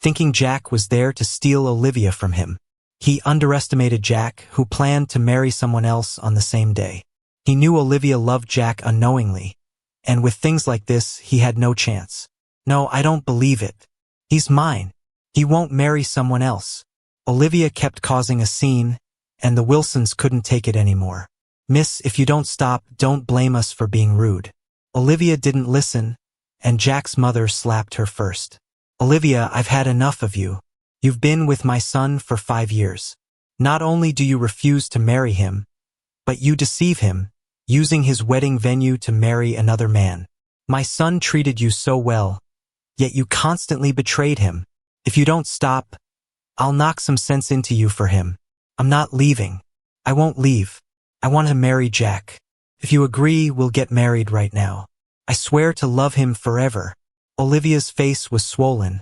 Speaker 1: thinking Jack was there to steal Olivia from him. He underestimated Jack, who planned to marry someone else on the same day. He knew Olivia loved Jack unknowingly, and with things like this, he had no chance. No, I don't believe it. He's mine. He won't marry someone else. Olivia kept causing a scene, and the Wilsons couldn't take it anymore. Miss, if you don't stop, don't blame us for being rude. Olivia didn't listen, and Jack's mother slapped her first. Olivia, I've had enough of you. You've been with my son for 5 years. Not only do you refuse to marry him, but you deceive him, using his wedding venue to marry another man. My son treated you so well, yet you constantly betrayed him. If you don't stop, I'll knock some sense into you for him. I'm not leaving. I won't leave. I want to marry Jack. If you agree, we'll get married right now. I swear to love him forever. Olivia's face was swollen,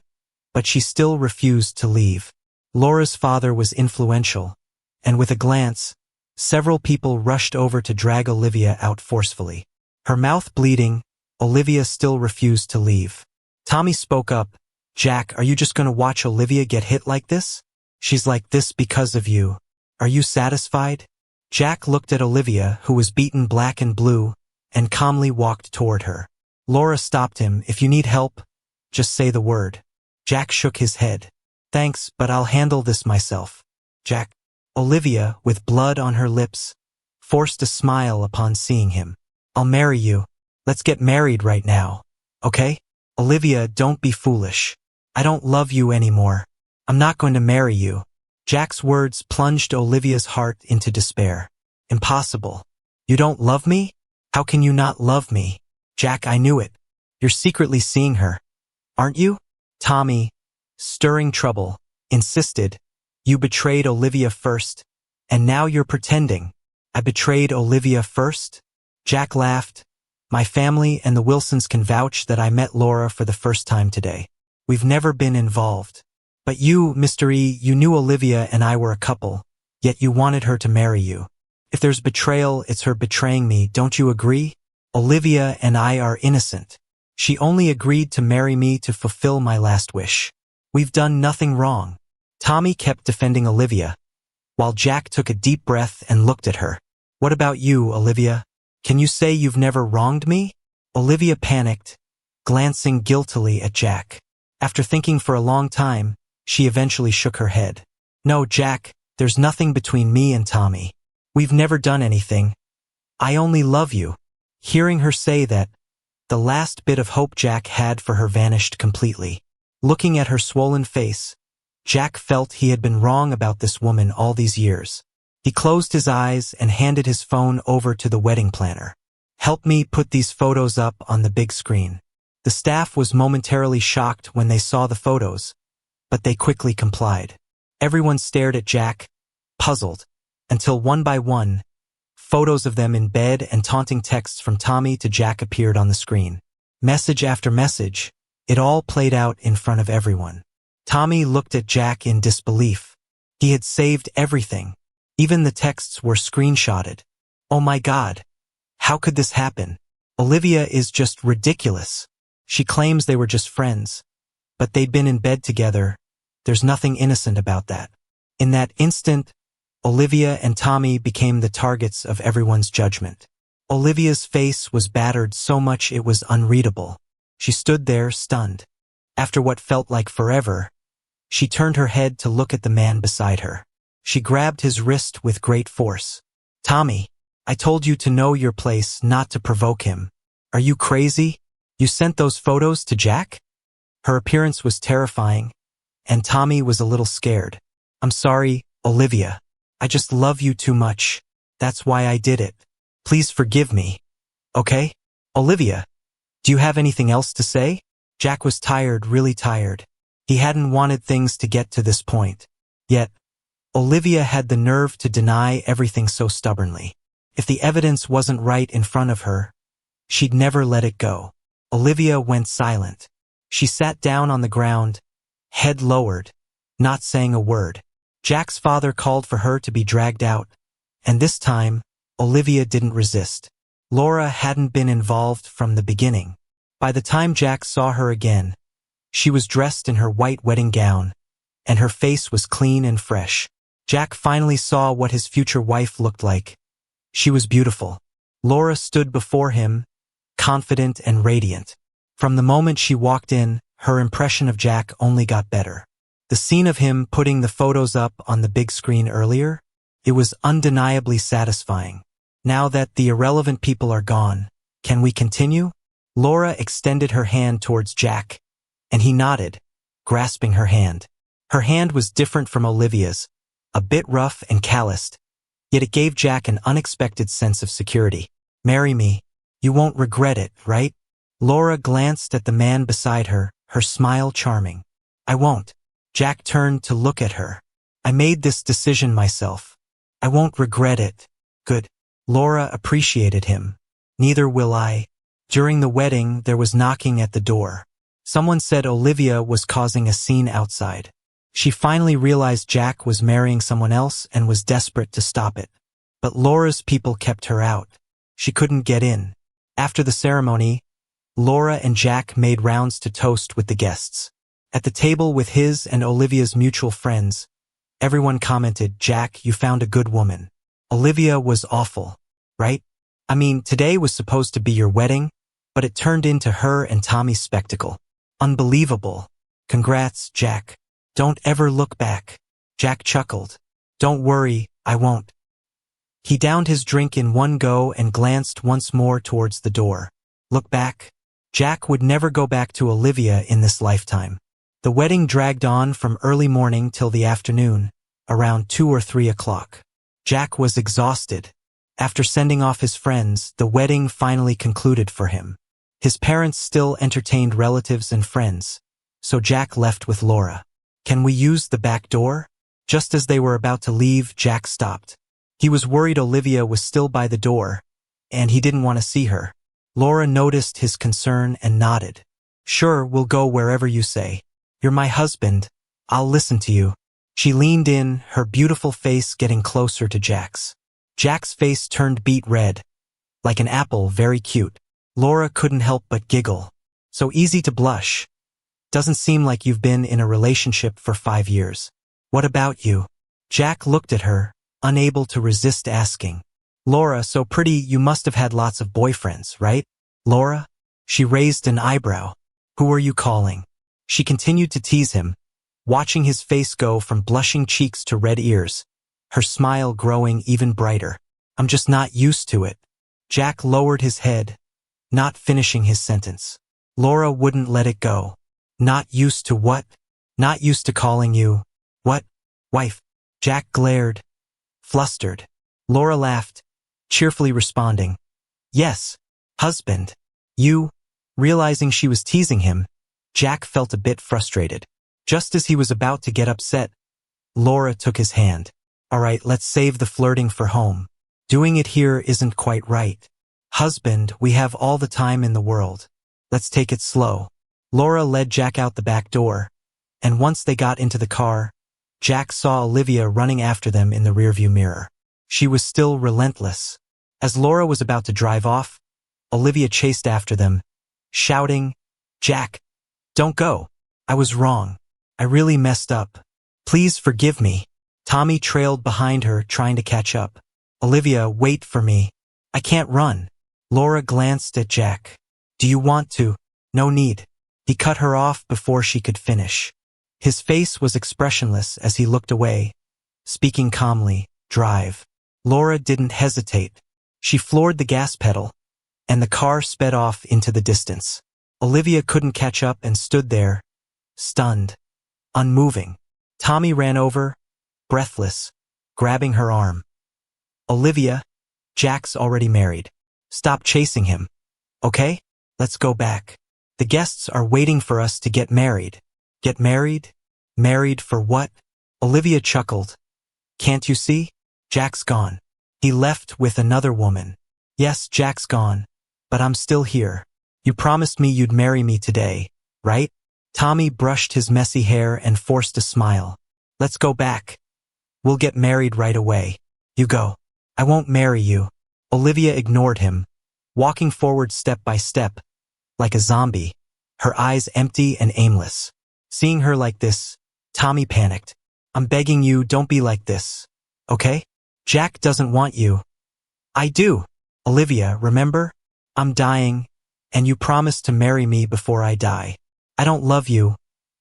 Speaker 1: but she still refused to leave. Laura's father was influential, and with a glance, several people rushed over to drag Olivia out forcefully. Her mouth bleeding, Olivia still refused to leave. Tommy spoke up. Jack, are you just going to watch Olivia get hit like this? She's like this because of you. Are you satisfied? Jack looked at Olivia, who was beaten black and blue, and calmly walked toward her. Laura stopped him. If you need help, just say the word. Jack shook his head. Thanks, but I'll handle this myself. Jack. Olivia, with blood on her lips, forced a smile upon seeing him. I'll marry you. Let's get married right now. Okay? Olivia, don't be foolish. I don't love you anymore. I'm not going to marry you. Jack's words plunged Olivia's heart into despair. Impossible. You don't love me? How can you not love me? Jack, I knew it. You're secretly seeing her, aren't you? Tommy, stirring trouble, insisted. You betrayed Olivia first, and now you're pretending. I betrayed Olivia first? Jack laughed. My family and the Wilsons can vouch that I met Laura for the first time today. We've never been involved. But you, Mr. E, you knew Olivia and I were a couple, yet you wanted her to marry you. If there's betrayal, it's her betraying me, don't you agree? Olivia and I are innocent. She only agreed to marry me to fulfill my last wish. We've done nothing wrong. Tommy kept defending Olivia, while Jack took a deep breath and looked at her. What about you, Olivia? Can you say you've never wronged me? Olivia panicked, glancing guiltily at Jack. After thinking for a long time, she eventually shook her head. No, Jack, there's nothing between me and Tommy. We've never done anything. I only love you. Hearing her say that, the last bit of hope Jack had for her vanished completely. Looking at her swollen face, Jack felt he had been wrong about this woman all these years. He closed his eyes and handed his phone over to the wedding planner. Help me put these photos up on the big screen. The staff was momentarily shocked when they saw the photos, but they quickly complied. Everyone stared at Jack, puzzled, until one by one, photos of them in bed and taunting texts from Tommy to Jack appeared on the screen. Message after message, it all played out in front of everyone. Tommy looked at Jack in disbelief. He had saved everything. Even the texts were screenshotted. Oh my God. How could this happen? Olivia is just ridiculous. She claims they were just friends, but they'd been in bed together. There's nothing innocent about that. In that instant, Olivia and Tommy became the targets of everyone's judgment. Olivia's face was battered so much it was unreadable. She stood there, stunned. After what felt like forever, she turned her head to look at the man beside her. She grabbed his wrist with great force. Tommy, I told you to know your place, not to provoke him. Are you crazy? You sent those photos to Jack? Her appearance was terrifying, and Tommy was a little scared. I'm sorry, Olivia. I just love you too much. That's why I did it. Please forgive me. Okay? Olivia, do you have anything else to say? Jack was tired, really tired. He hadn't wanted things to get to this point. Yet, Olivia had the nerve to deny everything so stubbornly. If the evidence wasn't right in front of her, she'd never let it go. Olivia went silent. She sat down on the ground, head lowered, not saying a word. Jack's father called for her to be dragged out, and this time, Olivia didn't resist. Laura hadn't been involved from the beginning. By the time Jack saw her again, she was dressed in her white wedding gown, and her face was clean and fresh. Jack finally saw what his future wife looked like. She was beautiful. Laura stood before him, confident and radiant. From the moment she walked in, her impression of Jack only got better. The scene of him putting the photos up on the big screen earlier, it was undeniably satisfying. Now that the irrelevant people are gone, can we continue? Laura extended her hand towards Jack, and he nodded, grasping her hand. Her hand was different from Olivia's, a bit rough and calloused, yet it gave Jack an unexpected sense of security. Marry me. You won't regret it, right? Laura glanced at the man beside her, her smile charming. I won't. Jack turned to look at her. I made this decision myself. I won't regret it. Good. Laura appreciated him. Neither will I. During the wedding, there was knocking at the door. Someone said Olivia was causing a scene outside. She finally realized Jack was marrying someone else and was desperate to stop it. But Laura's people kept her out. She couldn't get in. After the ceremony, Laura and Jack made rounds to toast with the guests. At the table with his and Olivia's mutual friends, everyone commented, "Jack, you found a good woman. Olivia was awful, right? I mean, today was supposed to be your wedding, but it turned into her and Tommy's spectacle. Unbelievable. Congrats, Jack. Don't ever look back." Jack chuckled. "Don't worry, I won't." He downed his drink in one go and glanced once more towards the door. Look back? Jack would never go back to Olivia in this lifetime. The wedding dragged on from early morning till the afternoon, around 2 or 3 o'clock. Jack was exhausted. After sending off his friends, the wedding finally concluded for him. His parents still entertained relatives and friends, so Jack left with Laura. "Can we use the back door?" Just as they were about to leave, Jack stopped. He was worried Olivia was still by the door, and he didn't want to see her. Laura noticed his concern and nodded. "Sure, we'll go wherever you say. You're my husband. I'll listen to you." She leaned in, her beautiful face getting closer to Jack's. Jack's face turned beet red, like an apple, very cute. Laura couldn't help but giggle. "So easy to blush. Doesn't seem like you've been in a relationship for 5 years. What about you?" Jack looked at her, unable to resist asking. "Laura, so pretty, you must have had lots of boyfriends, right?" "Laura?" She raised an eyebrow. "Who are you calling?" She continued to tease him, watching his face go from blushing cheeks to red ears, her smile growing even brighter. "I'm just not used to it." Jack lowered his head, not finishing his sentence. Laura wouldn't let it go. "Not used to what?" "Not used to calling you, what, wife?" Jack glared, flustered. Laura laughed, cheerfully responding, "Yes, husband." "You?" Realizing she was teasing him, Jack felt a bit frustrated. Just as he was about to get upset, Laura took his hand. "All right, let's save the flirting for home. Doing it here isn't quite right. Husband, we have all the time in the world. Let's take it slow." Laura led Jack out the back door, and once they got into the car, Jack saw Olivia running after them in the rearview mirror. She was still relentless. As Laura was about to drive off, Olivia chased after them, shouting, "Jack, don't go. I was wrong. I really messed up. Please forgive me." Tommy trailed behind her, trying to catch up. "Olivia, wait for me. I can't run." Laura glanced at Jack. "Do you want to?" "No need." He cut her off before she could finish. His face was expressionless as he looked away, speaking calmly, "Drive." Laura didn't hesitate. She floored the gas pedal, and the car sped off into the distance. Olivia couldn't catch up and stood there, stunned, unmoving. Tommy ran over, breathless, grabbing her arm. "Olivia, Jack's already married. Stop chasing him, okay? Let's go back. The guests are waiting for us to get married." "Get married? Married for what?" Olivia chuckled. "Can't you see? Jack's gone. He left with another woman." "Yes, Jack's gone, but I'm still here. You promised me you'd marry me today, right?" Tommy brushed his messy hair and forced a smile. "Let's go back. We'll get married right away. You go." "I won't marry you." Olivia ignored him, walking forward step by step, like a zombie, her eyes empty and aimless. Seeing her like this, Tommy panicked. "I'm begging you, don't be like this, okay? Jack doesn't want you." "I do. Olivia, remember? I'm dying, and you promised to marry me before I die. I don't love you.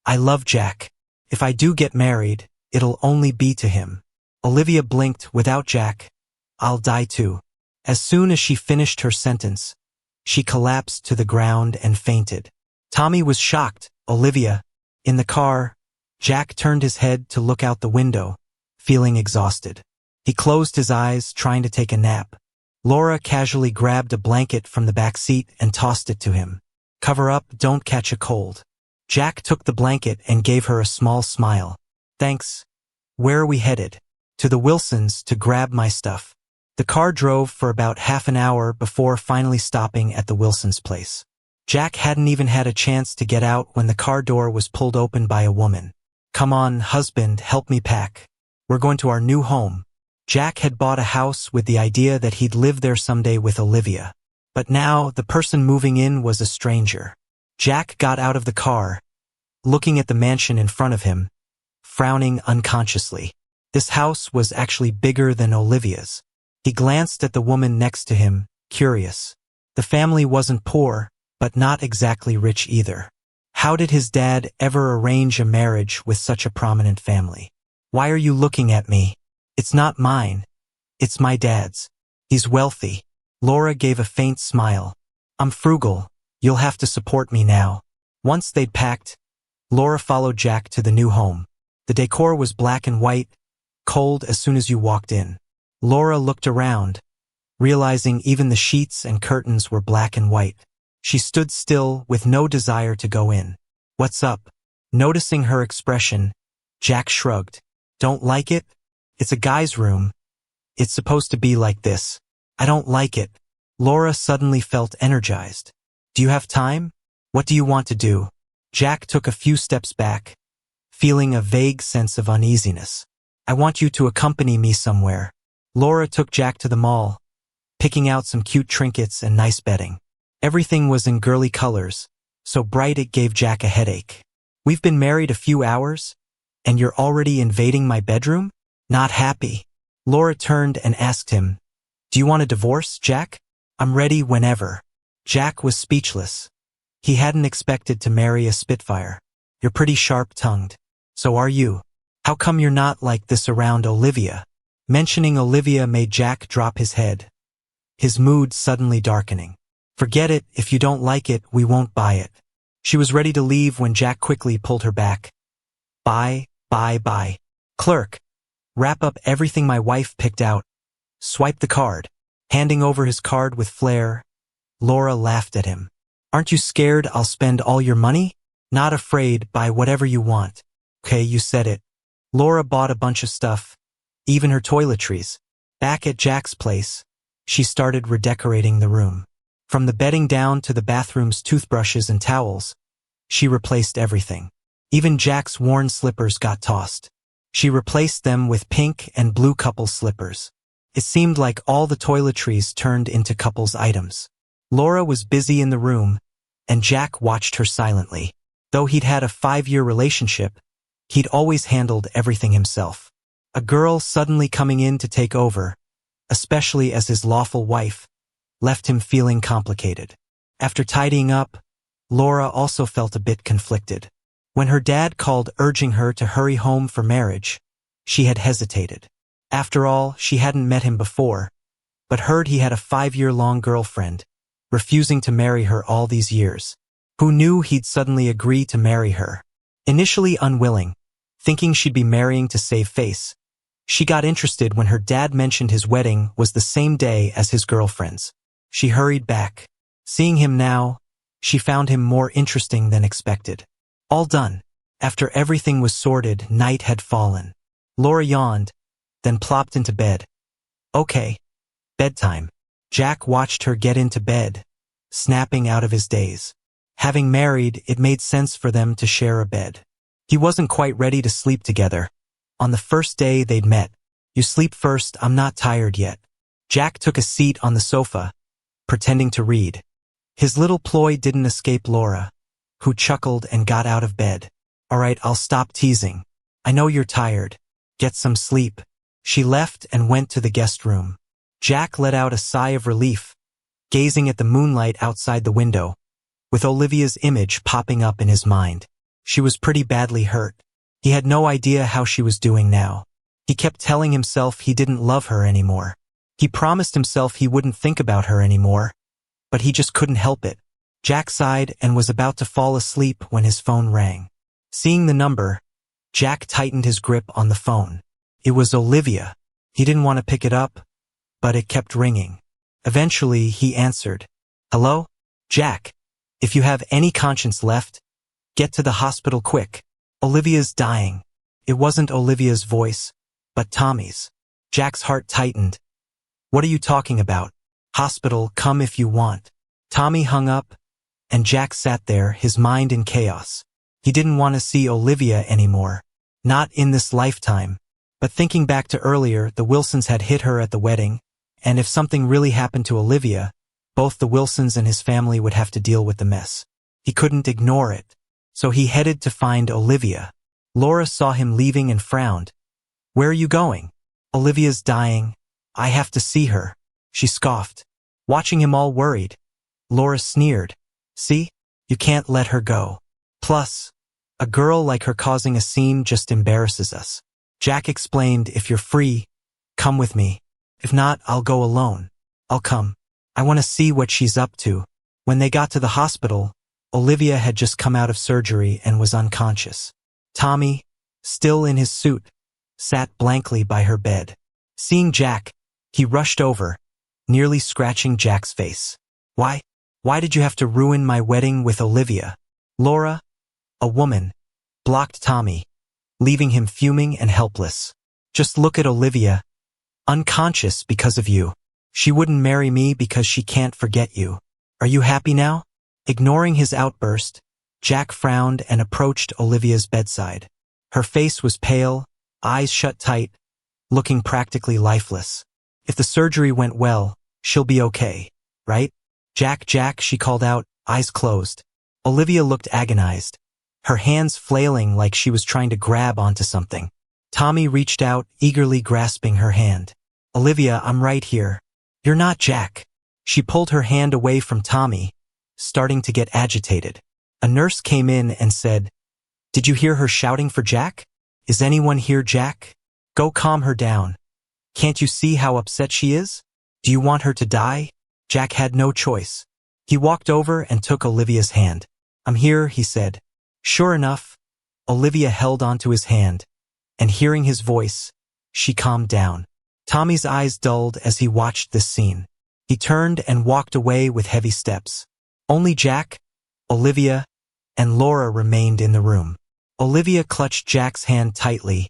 Speaker 1: I love Jack. If I do get married, it'll only be to him." Olivia blinked. "Without Jack, I'll die too." As soon as she finished her sentence, she collapsed to the ground and fainted. Tommy was shocked. "Olivia." In the car, Jack turned his head to look out the window, feeling exhausted. He closed his eyes, trying to take a nap. Laura casually grabbed a blanket from the back seat and tossed it to him. "Cover up, don't catch a cold." Jack took the blanket and gave her a small smile. "Thanks. Where are we headed?" "To the Wilsons to grab my stuff." The car drove for about half an hour before finally stopping at the Wilsons' place. Jack hadn't even had a chance to get out when the car door was pulled open by a woman. "Come on, husband, help me pack. We're going to our new home." Jack had bought a house with the idea that he'd live there someday with Olivia. But now, the person moving in was a stranger. Jack got out of the car, looking at the mansion in front of him, frowning unconsciously. This house was actually bigger than Olivia's. He glanced at the woman next to him, curious. The family wasn't poor, but not exactly rich either. How did his dad ever arrange a marriage with such a prominent family? "Why are you looking at me? It's not mine. It's my dad's. He's wealthy." Laura gave a faint smile. "I'm frugal. You'll have to support me now." Once they'd packed, Laura followed Jack to the new home. The decor was black and white, cold as soon as you walked in. Laura looked around, realizing even the sheets and curtains were black and white. She stood still with no desire to go in. "What's up?" Noticing her expression, Jack shrugged. "Don't like it? It's a guy's room. It's supposed to be like this." "I don't like it." Laura suddenly felt energized. "Do you have time? What do you want to do?" Jack took a few steps back, feeling a vague sense of uneasiness. "I want you to accompany me somewhere." Laura took Jack to the mall, picking out some cute trinkets and nice bedding. Everything was in girly colors, so bright it gave Jack a headache. "We've been married a few hours, and you're already invading my bedroom?" Not happy. Laura turned and asked him, "Do you want a divorce, Jack?" "I'm ready whenever." Jack was speechless. He hadn't expected to marry a Spitfire. "You're pretty sharp-tongued. So are you. How come you're not like this around Olivia?" Mentioning Olivia made Jack drop his head, his mood suddenly darkening. "Forget it. If you don't like it, we won't buy it." She was ready to leave when Jack quickly pulled her back. Bye. Clerk, wrap up everything my wife picked out. Swipe the card." Handing over his card with flair, Laura laughed at him. "Aren't you scared I'll spend all your money?" "Not afraid. Buy whatever you want." "Okay, you said it." Laura bought a bunch of stuff, even her toiletries. Back at Jack's place, she started redecorating the room. From the bedding down to the bathroom's toothbrushes and towels, she replaced everything. Even Jack's worn slippers got tossed. She replaced them with pink and blue couple slippers. It seemed like all the toiletries turned into couples items. Laura was busy in the room, and Jack watched her silently. Though he'd had a 5-year relationship, he'd always handled everything himself. A girl suddenly coming in to take over, especially as his lawful wife, left him feeling complicated. After tidying up, Laura also felt a bit conflicted. When her dad called urging her to hurry home for marriage, she had hesitated. After all, she hadn't met him before, but heard he had a 5-year-long girlfriend, refusing to marry her all these years. Who knew he'd suddenly agree to marry her? Initially unwilling, thinking she'd be marrying to save face, she got interested when her dad mentioned his wedding was the same day as his girlfriend's. She hurried back. Seeing him now, she found him more interesting than expected. All done. After everything was sorted, night had fallen. Laura yawned, then plopped into bed. Okay. Bedtime. Jack watched her get into bed, snapping out of his daze. Having married, it made sense for them to share a bed. He wasn't quite ready to sleep together. On the first day they'd met. "You sleep first, I'm not tired yet." Jack took a seat on the sofa, pretending to read. His little ploy didn't escape Laura, who chuckled and got out of bed. "All right, I'll stop teasing. I know you're tired. Get some sleep." She left and went to the guest room. Jack let out a sigh of relief, gazing at the moonlight outside the window, with Olivia's image popping up in his mind. She was pretty badly hurt. He had no idea how she was doing now. He kept telling himself he didn't love her anymore. He promised himself he wouldn't think about her anymore, but he just couldn't help it. Jack sighed and was about to fall asleep when his phone rang. Seeing the number, Jack tightened his grip on the phone. It was Olivia. He didn't want to pick it up, but it kept ringing. Eventually, he answered. "Hello? Jack, if you have any conscience left, get to the hospital quick. Olivia's dying." It wasn't Olivia's voice, but Tommy's. Jack's heart tightened. What are you talking about? Hospital, come if you want. Tommy hung up, and Jack sat there, his mind in chaos. He didn't want to see Olivia anymore. Not in this lifetime. But thinking back to earlier, the Wilsons had hit her at the wedding, and if something really happened to Olivia, both the Wilsons and his family would have to deal with the mess. He couldn't ignore it. So he headed to find Olivia. Laura saw him leaving and frowned. Where are you going? Olivia's dying. I have to see her. She scoffed. Watching him all worried, Laura sneered. See? You can't let her go. Plus, a girl like her causing a scene just embarrasses us. Jack explained, if you're free, come with me. If not, I'll go alone. I'll come. I want to see what she's up to. When they got to the hospital, Olivia had just come out of surgery and was unconscious. Tommy, still in his suit, sat blankly by her bed. Seeing Jack, he rushed over, nearly scratching Jack's face. Why? Why did you have to ruin my wedding with Olivia? Laura, a woman, blocked Tommy, leaving him fuming and helpless. Just look at Olivia, unconscious because of you. She wouldn't marry me because she can't forget you. Are you happy now? Ignoring his outburst, Jack frowned and approached Olivia's bedside. Her face was pale, eyes shut tight, looking practically lifeless. If the surgery went well, she'll be okay, right? Jack, she called out, eyes closed. Olivia looked agonized, her hands flailing like she was trying to grab onto something. Tommy reached out, eagerly grasping her hand. Olivia, I'm right here. You're not Jack. She pulled her hand away from Tommy, starting to get agitated. A nurse came in and said, Did you hear her shouting for Jack? Is anyone here, Jack? Go calm her down. Can't you see how upset she is? Do you want her to die? Jack had no choice. He walked over and took Olivia's hand. I'm here, he said. Sure enough, Olivia held onto his hand, and hearing his voice, she calmed down. Tommy's eyes dulled as he watched this scene. He turned and walked away with heavy steps. Only Jack, Olivia, and Laura remained in the room. Olivia clutched Jack's hand tightly,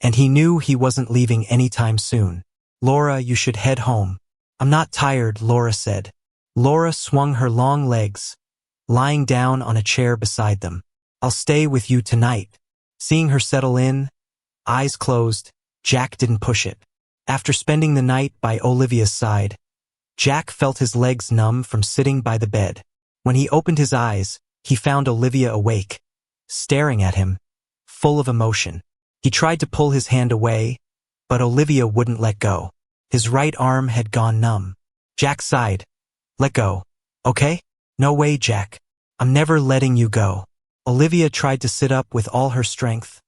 Speaker 1: and he knew he wasn't leaving anytime soon. Laura, you should head home. I'm not tired, Laura said. Laura swung her long legs, lying down on a chair beside them. I'll stay with you tonight. Seeing her settle in, eyes closed, Jack didn't push it. After spending the night by Olivia's side, Jack felt his legs numb from sitting by the bed. When he opened his eyes, he found Olivia awake, staring at him, full of emotion. He tried to pull his hand away, but Olivia wouldn't let go. His right arm had gone numb. Jack sighed. Let go, okay? No way, Jack. I'm never letting you go. Olivia tried to sit up with all her strength,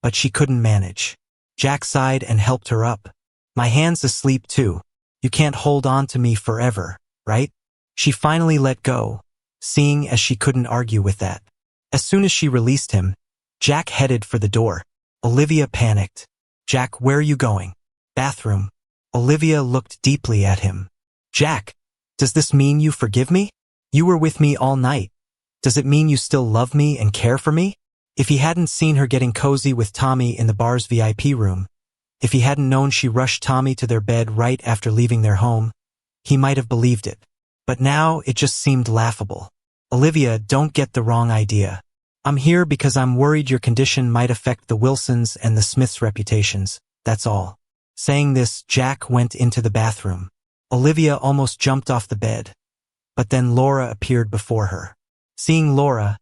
Speaker 1: but she couldn't manage. Jack sighed and helped her up. My hand's asleep too. You can't hold on to me forever, right? She finally let go, seeing as she couldn't argue with that. As soon as she released him, Jack headed for the door. Olivia panicked. Jack, where are you going? Bathroom. Olivia looked deeply at him. Jack, does this mean you forgive me? You were with me all night. Does it mean you still love me and care for me? If he hadn't seen her getting cozy with Tommy in the bar's VIP room, if he hadn't known she rushed Tommy to their bed right after leaving their home, he might have believed it. But now it just seemed laughable. Olivia, don't get the wrong idea. I'm here because I'm worried your condition might affect the Wilsons and the Smiths' reputations, that's all. Saying this, Jack went into the bathroom. Olivia almost jumped off the bed, but then Laura appeared before her. Seeing Laura,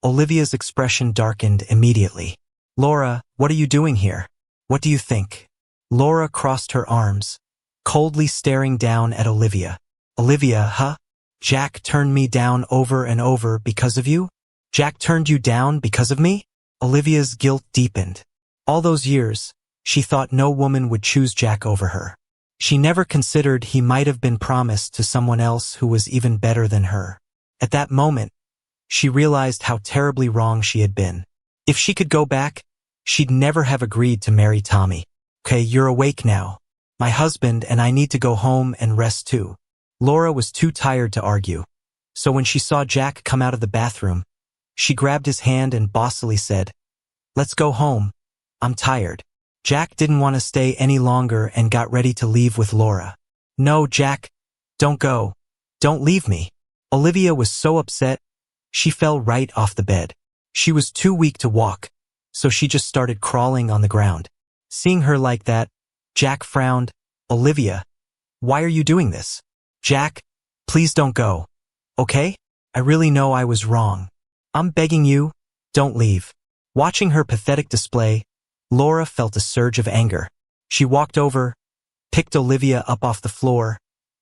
Speaker 1: Olivia's expression darkened immediately. Laura, what are you doing here? What do you think? Laura crossed her arms, coldly staring down at Olivia. Olivia, huh? Jack turned me down over and over because of you? Jack turned you down because of me? Olivia's guilt deepened. All those years, she thought no woman would choose Jack over her. She never considered he might have been promised to someone else who was even better than her. At that moment, she realized how terribly wrong she had been. If she could go back, she'd never have agreed to marry Tommy. Okay, you're awake now. My husband and I need to go home and rest too. Laura was too tired to argue. So when she saw Jack come out of the bathroom, she grabbed his hand and bossily said, Let's go home. I'm tired. Jack didn't want to stay any longer and got ready to leave with Laura. No, Jack, don't go. Don't leave me. Olivia was so upset, she fell right off the bed. She was too weak to walk, so she just started crawling on the ground. Seeing her like that, Jack frowned. Olivia, why are you doing this? Jack, please don't go. Okay? I really know I was wrong. I'm begging you, don't leave. Watching her pathetic display, Laura felt a surge of anger. She walked over, picked Olivia up off the floor,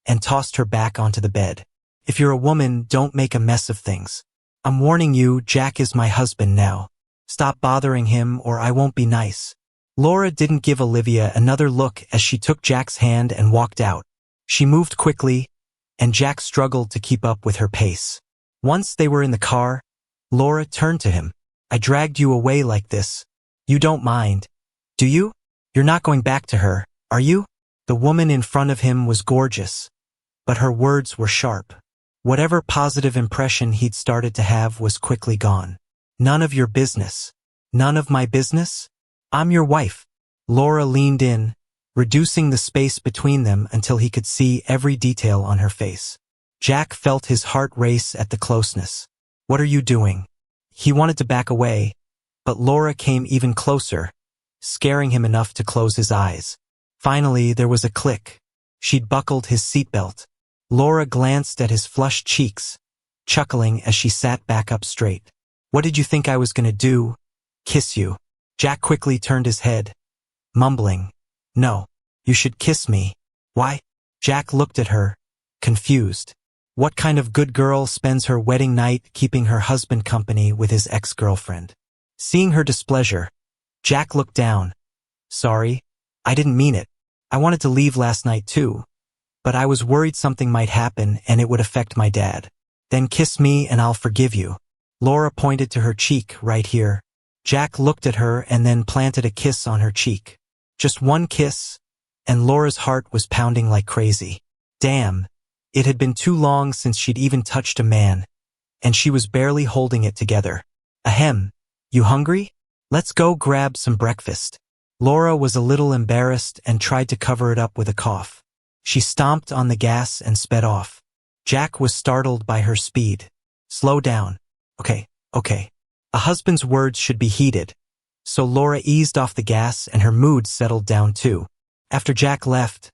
Speaker 1: and tossed her back onto the bed. If you're a woman, don't make a mess of things. I'm warning you, Jack is my husband now. Stop bothering him or I won't be nice. Laura didn't give Olivia another look as she took Jack's hand and walked out. She moved quickly, and Jack struggled to keep up with her pace. Once they were in the car, Laura turned to him. I dragged you away like this. You don't mind, do you? You're not going back to her, are you? The woman in front of him was gorgeous, but her words were sharp. Whatever positive impression he'd started to have was quickly gone. None of your business. None of my business? I'm your wife. Laura leaned in, reducing the space between them until he could see every detail on her face. Jack felt his heart race at the closeness. What are you doing? He wanted to back away, but Laura came even closer, scaring him enough to close his eyes. Finally, there was a click. She'd buckled his seatbelt. Laura glanced at his flushed cheeks, chuckling as she sat back up straight. What did you think I was going to do? Kiss you? Jack quickly turned his head, mumbling, No, you should kiss me. Why? Jack looked at her, confused. What kind of good girl spends her wedding night keeping her husband company with his ex-girlfriend? Seeing her displeasure, Jack looked down. Sorry, I didn't mean it. I wanted to leave last night too, but I was worried something might happen and it would affect my dad. Then kiss me and I'll forgive you. Laura pointed to her cheek right here. Jack looked at her and then planted a kiss on her cheek. Just one kiss, and Laura's heart was pounding like crazy. Damn, it had been too long since she'd even touched a man, and she was barely holding it together. Ahem, you hungry? Let's go grab some breakfast. Laura was a little embarrassed and tried to cover it up with a cough. She stomped on the gas and sped off. Jack was startled by her speed. Slow down. Okay. A husband's words should be heeded. So Laura eased off the gas and her mood settled down too. After Jack left,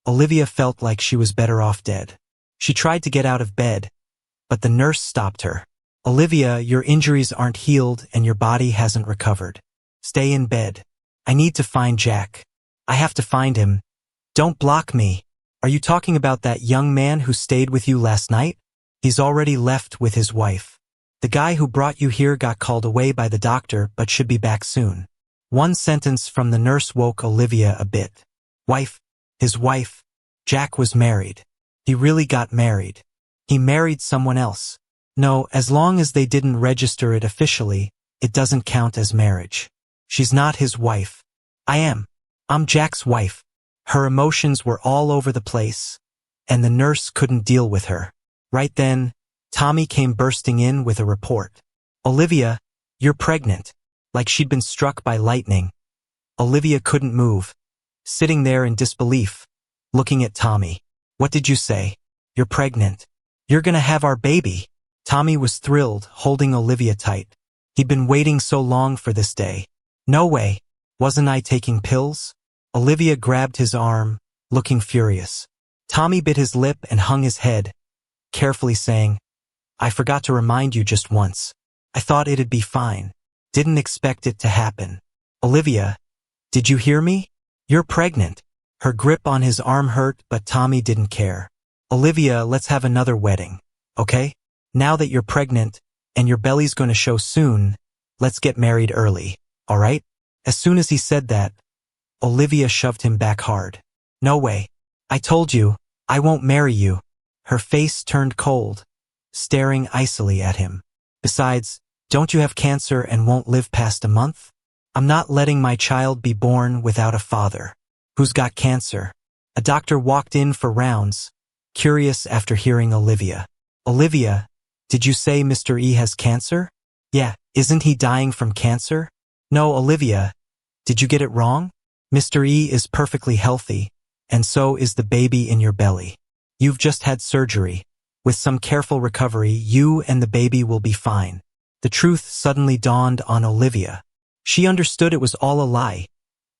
Speaker 1: Olivia felt like she was better off dead. She tried to get out of bed, but the nurse stopped her. Olivia, your injuries aren't healed and your body hasn't recovered. Stay in bed. I need to find Jack. I have to find him. Don't block me. Are you talking about that young man who stayed with you last night? He's already left with his wife. The guy who brought you here got called away by the doctor but should be back soon. One sentence from the nurse woke Olivia a bit. Wife? His wife? Jack was married. He really got married. He married someone else. No, as long as they didn't register it officially, it doesn't count as marriage. She's not his wife. I am. I'm Jack's wife. Her emotions were all over the place, and the nurse couldn't deal with her. Right then, Tommy came bursting in with a report. Olivia, you're pregnant. Like she'd been struck by lightning. Olivia couldn't move, sitting there in disbelief, looking at Tommy. What did you say? You're pregnant. You're gonna have our baby. Tommy was thrilled, holding Olivia tight. He'd been waiting so long for this day. No way. Wasn't I taking pills? Olivia grabbed his arm, looking furious. Tommy bit his lip and hung his head, carefully saying, I forgot to remind you just once. I thought it'd be fine. Didn't expect it to happen. Olivia, did you hear me? You're pregnant. Her grip on his arm hurt, but Tommy didn't care. Olivia, let's have another wedding, okay? Now that you're pregnant, and your belly's gonna show soon, let's get married early, alright? As soon as he said that, Olivia shoved him back hard. No way. I told you, I won't marry you. Her face turned cold, staring icily at him. Besides, don't you have cancer and won't live past a month? I'm not letting my child be born without a father. Who's got cancer? A doctor walked in for rounds, curious after hearing Olivia. Olivia, did you say Mr. E has cancer? Yeah, isn't he dying from cancer? No, Olivia, did you get it wrong? Mr. E is perfectly healthy, and so is the baby in your belly. You've just had surgery. With some careful recovery, you and the baby will be fine. The truth suddenly dawned on Olivia. She understood it was all a lie,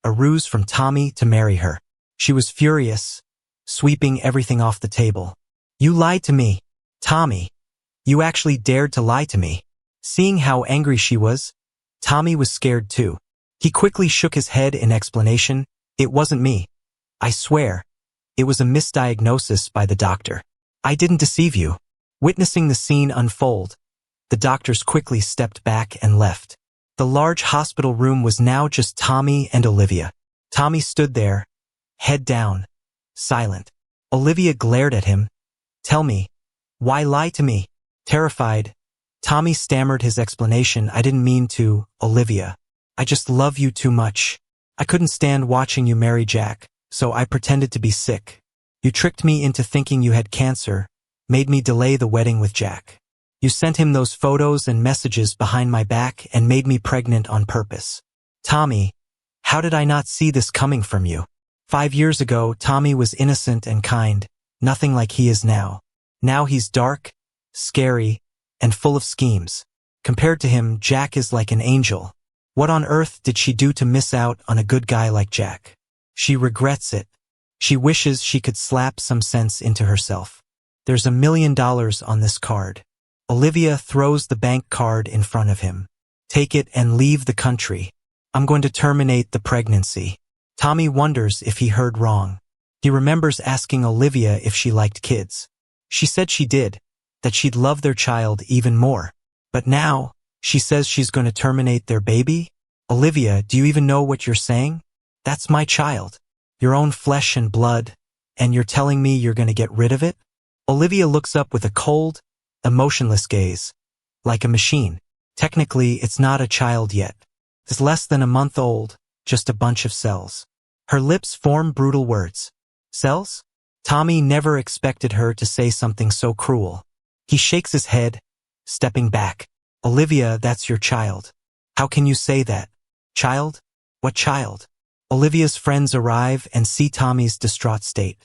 Speaker 1: a ruse from Tommy to marry her. She was furious, sweeping everything off the table. You lied to me, Tommy. You actually dared to lie to me. Seeing how angry she was, Tommy was scared too. He quickly shook his head in explanation. It wasn't me. I swear. It was a misdiagnosis by the doctor. I didn't deceive you. Witnessing the scene unfold, the doctors quickly stepped back and left. The large hospital room was now just Tommy and Olivia. Tommy stood there, head down, silent. Olivia glared at him. Tell me, why lie to me? Terrified, Tommy stammered his explanation. I didn't mean to, Olivia. I just love you too much. I couldn't stand watching you marry Jack, so I pretended to be sick. You tricked me into thinking you had cancer, made me delay the wedding with Jack. You sent him those photos and messages behind my back and made me pregnant on purpose. Tommy, how did I not see this coming from you? 5 years ago, Tommy was innocent and kind, nothing like he is now. Now he's dark, scary, and full of schemes. Compared to him, Jack is like an angel. What on earth did she do to miss out on a good guy like Jack? She regrets it. She wishes she could slap some sense into herself. There's $1 million on this card. Olivia throws the bank card in front of him. Take it and leave the country. I'm going to terminate the pregnancy. Tommy wonders if he heard wrong. He remembers asking Olivia if she liked kids. She said she did, that she'd love their child even more. But now, she says she's going to terminate their baby? Olivia, do you even know what you're saying? That's my child. Your own flesh and blood, and you're telling me you're going to get rid of it? Olivia looks up with a cold, emotionless gaze, like a machine. Technically, it's not a child yet. It's less than a month old, just a bunch of cells. Her lips form brutal words. Cells? Tommy never expected her to say something so cruel. He shakes his head, stepping back. Olivia, that's your child. How can you say that? Child? What child? Olivia's friends arrive and see Tommy's distraught state.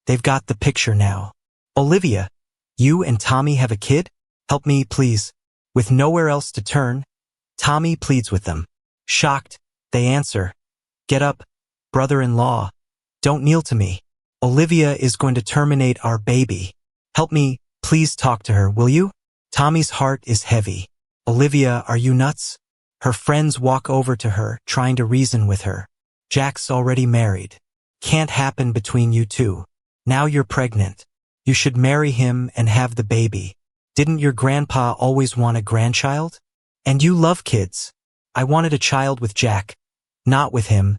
Speaker 1: They've got the picture now. Olivia, you and Tommy have a kid? Help me, please. With nowhere else to turn, Tommy pleads with them. Shocked, they answer. Get up, brother-in-law. Don't kneel to me. Olivia is going to terminate our baby. Help me, please talk to her, will you? Tommy's heart is heavy. Olivia, are you nuts? Her friends walk over to her, trying to reason with her. Jack's already married. Can't happen between you two. Now you're pregnant. You should marry him and have the baby. Didn't your grandpa always want a grandchild? And you love kids. I wanted a child with Jack, not with him.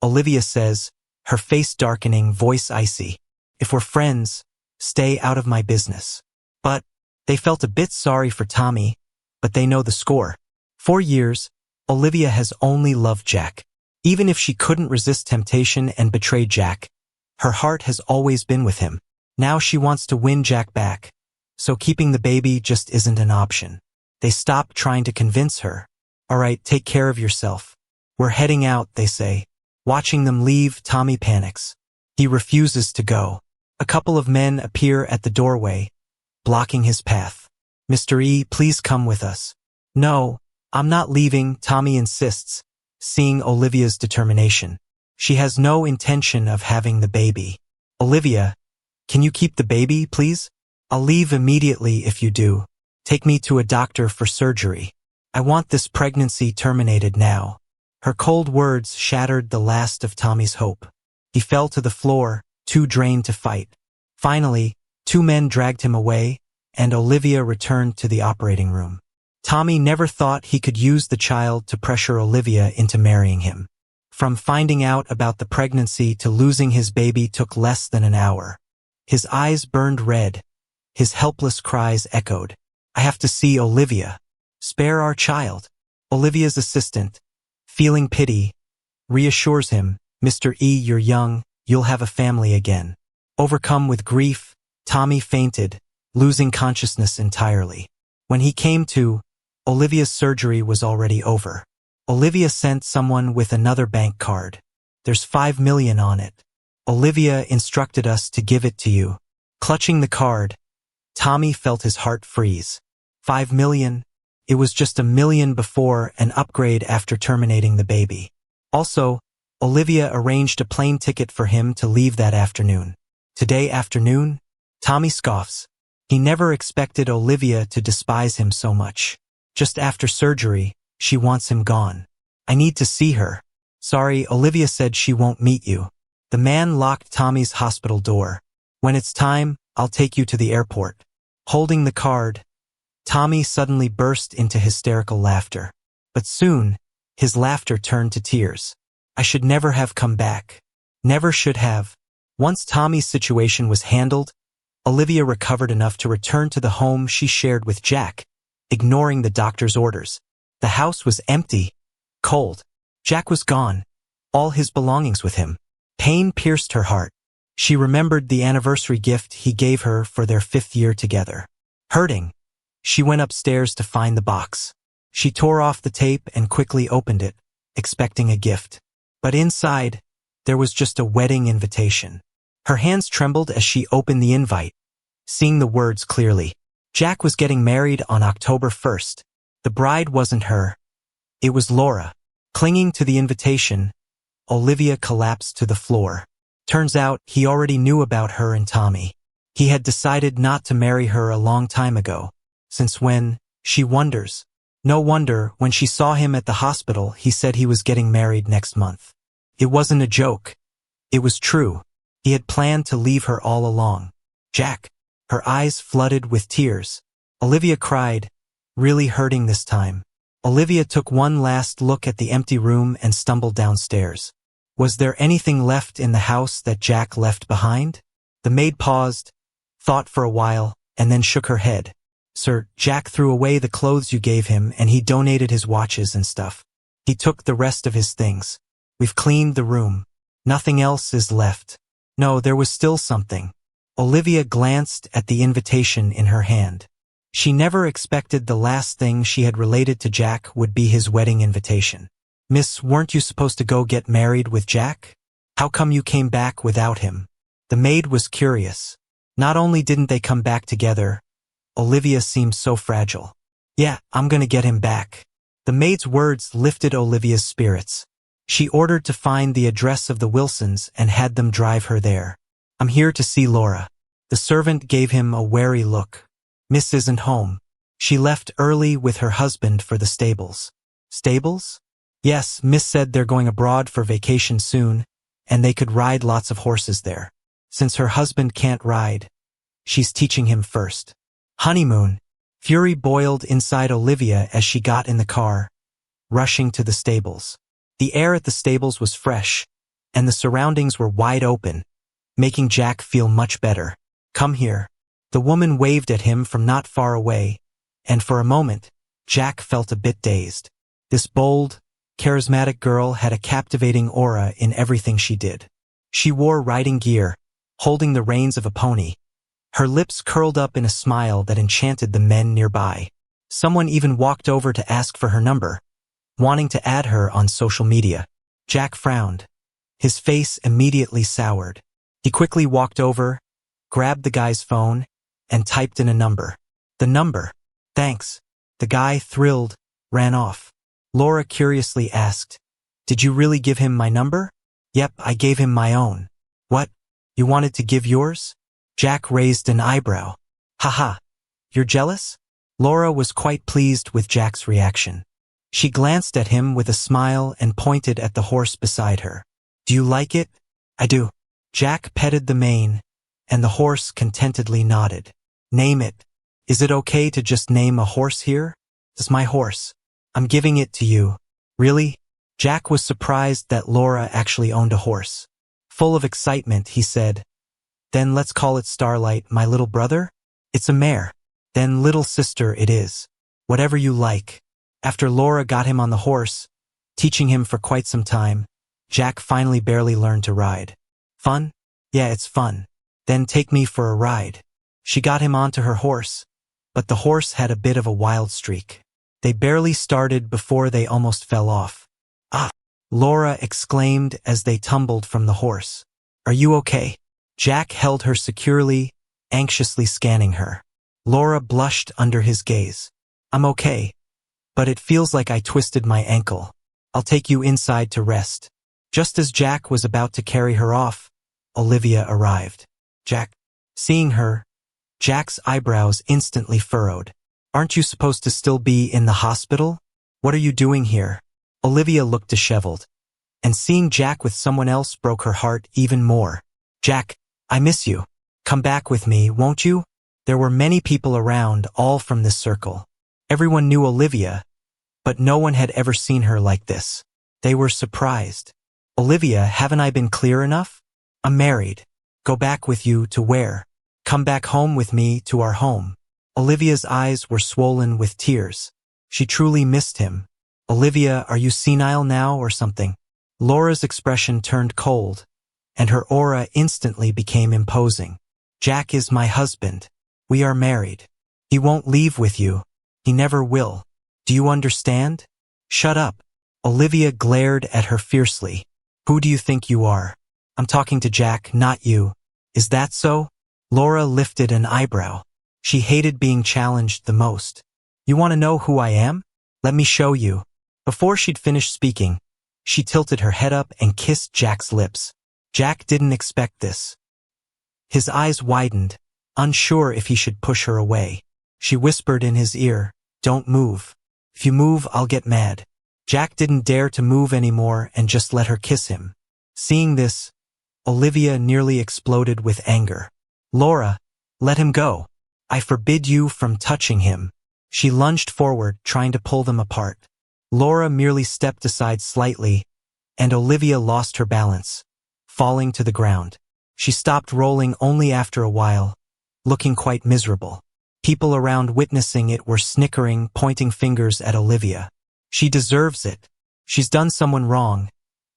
Speaker 1: Olivia says, her face darkening, voice icy. If we're friends, stay out of my business. But they felt a bit sorry for Tommy, but they know the score. 4 years, Olivia has only loved Jack. Even if she couldn't resist temptation and betray Jack, her heart has always been with him. Now she wants to win Jack back, so keeping the baby just isn't an option. They stop trying to convince her. All right, take care of yourself. We're heading out, they say. Watching them leave, Tommy panics. He refuses to go. A couple of men appear at the doorway, blocking his path. Mr. E, please come with us. No, I'm not leaving, Tommy insists, seeing Olivia's determination. She has no intention of having the baby. Olivia, can you keep the baby, please? I'll leave immediately if you do. Take me to a doctor for surgery. I want this pregnancy terminated now. Her cold words shattered the last of Tommy's hope. He fell to the floor, too drained to fight. Finally, 2 men dragged him away, and Olivia returned to the operating room. Tommy never thought he could use the child to pressure Olivia into marrying him. From finding out about the pregnancy to losing his baby took less than an hour. His eyes burned red. His helpless cries echoed. I have to see Olivia. Spare our child. Olivia's assistant, feeling pity, reassures him, Mr. E, you're young, you'll have a family again. Overcome with grief, Tommy fainted, losing consciousness entirely. When he came to, Olivia's surgery was already over. Olivia sent someone with another bank card. There's $5 million on it. Olivia instructed us to give it to you. Clutching the card, Tommy felt his heart freeze. 5 million? It was just 1 million before an upgrade after terminating the baby. Also, Olivia arranged a plane ticket for him to leave that afternoon. Today afternoon? Tommy scoffs. He never expected Olivia to despise him so much. Just after surgery, she wants him gone. I need to see her. Sorry, Olivia said she won't meet you. The man locked Tommy's hospital door. When it's time, I'll take you to the airport. Holding the card, Tommy suddenly burst into hysterical laughter. But soon, his laughter turned to tears. I should never have come back. Never should have. Once Tommy's situation was handled, Olivia recovered enough to return to the home she shared with Jack, ignoring the doctor's orders. The house was empty, cold. Jack was gone, all his belongings with him. Pain pierced her heart. She remembered the anniversary gift he gave her for their 5th year together. Hurting, she went upstairs to find the box. She tore off the tape and quickly opened it, expecting a gift. But inside, there was just a wedding invitation. Her hands trembled as she opened the invite, seeing the words clearly. Jack was getting married on October 1st. The bride wasn't her. It was Laura. Clinging to the invitation, Olivia collapsed to the floor. Turns out he already knew about her and Tommy. He had decided not to marry her a long time ago. Since when, she wonders. No wonder, when she saw him at the hospital, he said he was getting married next month. It wasn't a joke. It was true. He had planned to leave her all along. Jack. Her eyes flooded with tears. Olivia cried, really hurting this time. Olivia took one last look at the empty room and stumbled downstairs. Was there anything left in the house that Jack left behind? The maid paused, thought for a while, and then shook her head. Sir, Jack threw away the clothes you gave him and he donated his watches and stuff. He took the rest of his things. We've cleaned the room. Nothing else is left. No, there was still something. Olivia glanced at the invitation in her hand. She never expected the last thing she had related to Jack would be his wedding invitation. Miss, weren't you supposed to go get married with Jack? How come you came back without him? The maid was curious. Not only didn't they come back together, Olivia seemed so fragile. Yeah, I'm gonna get him back. The maid's words lifted Olivia's spirits. She ordered to find the address of the Wilsons and had them drive her there. I'm here to see Laura. The servant gave him a wary look. Miss isn't home. She left early with her husband for the stables. Stables? Yes, Miss said they're going abroad for vacation soon, and they could ride lots of horses there. Since her husband can't ride, she's teaching him first. Honeymoon. Fury boiled inside Olivia as she got in the car, rushing to the stables. The air at the stables was fresh, and the surroundings were wide open, making Jack feel much better. Come here. The woman waved at him from not far away, and for a moment, Jack felt a bit dazed. This bold, charismatic girl had a captivating aura in everything she did. She wore riding gear, holding the reins of a pony. Her lips curled up in a smile that enchanted the men nearby. Someone even walked over to ask for her number, wanting to add her on social media. Jack frowned. His face immediately soured. He quickly walked over, grabbed the guy's phone, and typed in a number. The number. Thanks. The guy, thrilled, ran off. Laura curiously asked, Did you really give him my number? Yep, I gave him my own. What? You wanted to give yours? Jack raised an eyebrow. Haha. You're jealous? Laura was quite pleased with Jack's reaction. She glanced at him with a smile and pointed at the horse beside her. Do you like it? I do. Jack petted the mane, and the horse contentedly nodded. Name it. Is it okay to just name a horse here? It's my horse. I'm giving it to you. Really? Jack was surprised that Laura actually owned a horse. Full of excitement, he said, Then let's call it Starlight, my little brother? It's a mare. Then little sister it is. Whatever you like. After Laura got him on the horse, teaching him for quite some time, Jack finally barely learned to ride. Fun? Yeah, it's fun. Then take me for a ride. She got him onto her horse, but the horse had a bit of a wild streak. They barely started before they almost fell off. Ah! Laura exclaimed as they tumbled from the horse. Are you okay? Jack held her securely, anxiously scanning her. Laura blushed under his gaze. I'm okay, but it feels like I twisted my ankle. I'll take you inside to rest. Just as Jack was about to carry her off, Olivia arrived. Jack. Seeing her, Jack's eyebrows instantly furrowed. Aren't you supposed to still be in the hospital? What are you doing here? Olivia looked disheveled, and seeing Jack with someone else broke her heart even more. Jack, I miss you. Come back with me, won't you? There were many people around, all from this circle. Everyone knew Olivia, but no one had ever seen her like this. They were surprised. Olivia, haven't I been clear enough? I'm married. Go back with you to where? Come back home with me to our home. Olivia's eyes were swollen with tears. She truly missed him. Olivia, are you senile now or something? Laura's expression turned cold, and her aura instantly became imposing. Jack is my husband. We are married. He won't leave with you. He never will. Do you understand? Shut up. Olivia glared at her fiercely. Who do you think you are? I'm talking to Jack, not you. Is that so? Laura lifted an eyebrow. She hated being challenged the most. You want to know who I am? Let me show you. Before she'd finished speaking, she tilted her head up and kissed Jack's lips. Jack didn't expect this. His eyes widened, unsure if he should push her away. She whispered in his ear, "Don't move. If you move, I'll get mad." Jack didn't dare to move anymore and just let her kiss him. Seeing this, Olivia nearly exploded with anger. Laura, let him go. I forbid you from touching him. She lunged forward, trying to pull them apart. Laura merely stepped aside slightly, and Olivia lost her balance, falling to the ground. She stopped rolling only after a while, looking quite miserable. People around witnessing it were snickering, pointing fingers at Olivia. She deserves it. She's done someone wrong,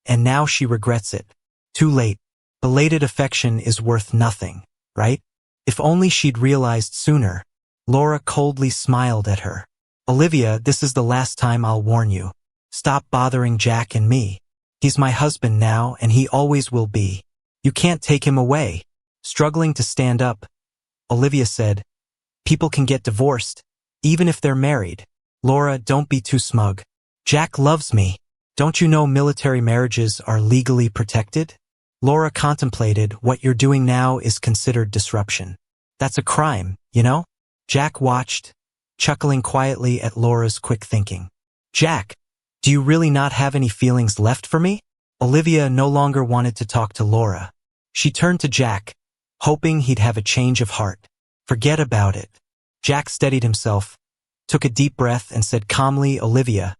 Speaker 1: and now she regrets it. Too late. Belated affection is worth nothing, right? If only she'd realized sooner. Laura coldly smiled at her. Olivia, this is the last time I'll warn you. Stop bothering Jack and me. He's my husband now, and he always will be. You can't take him away. Struggling to stand up, Olivia said, people can get divorced, even if they're married. Laura, don't be too smug. Jack loves me. Don't you know military marriages are legally protected? Laura contemplated. What you're doing now is considered disruption. That's a crime, you know? Jack watched, chuckling quietly at Laura's quick thinking. Jack, do you really not have any feelings left for me? Olivia no longer wanted to talk to Laura. She turned to Jack, hoping he'd have a change of heart. Forget about it. Jack steadied himself, took a deep breath and said calmly, Olivia,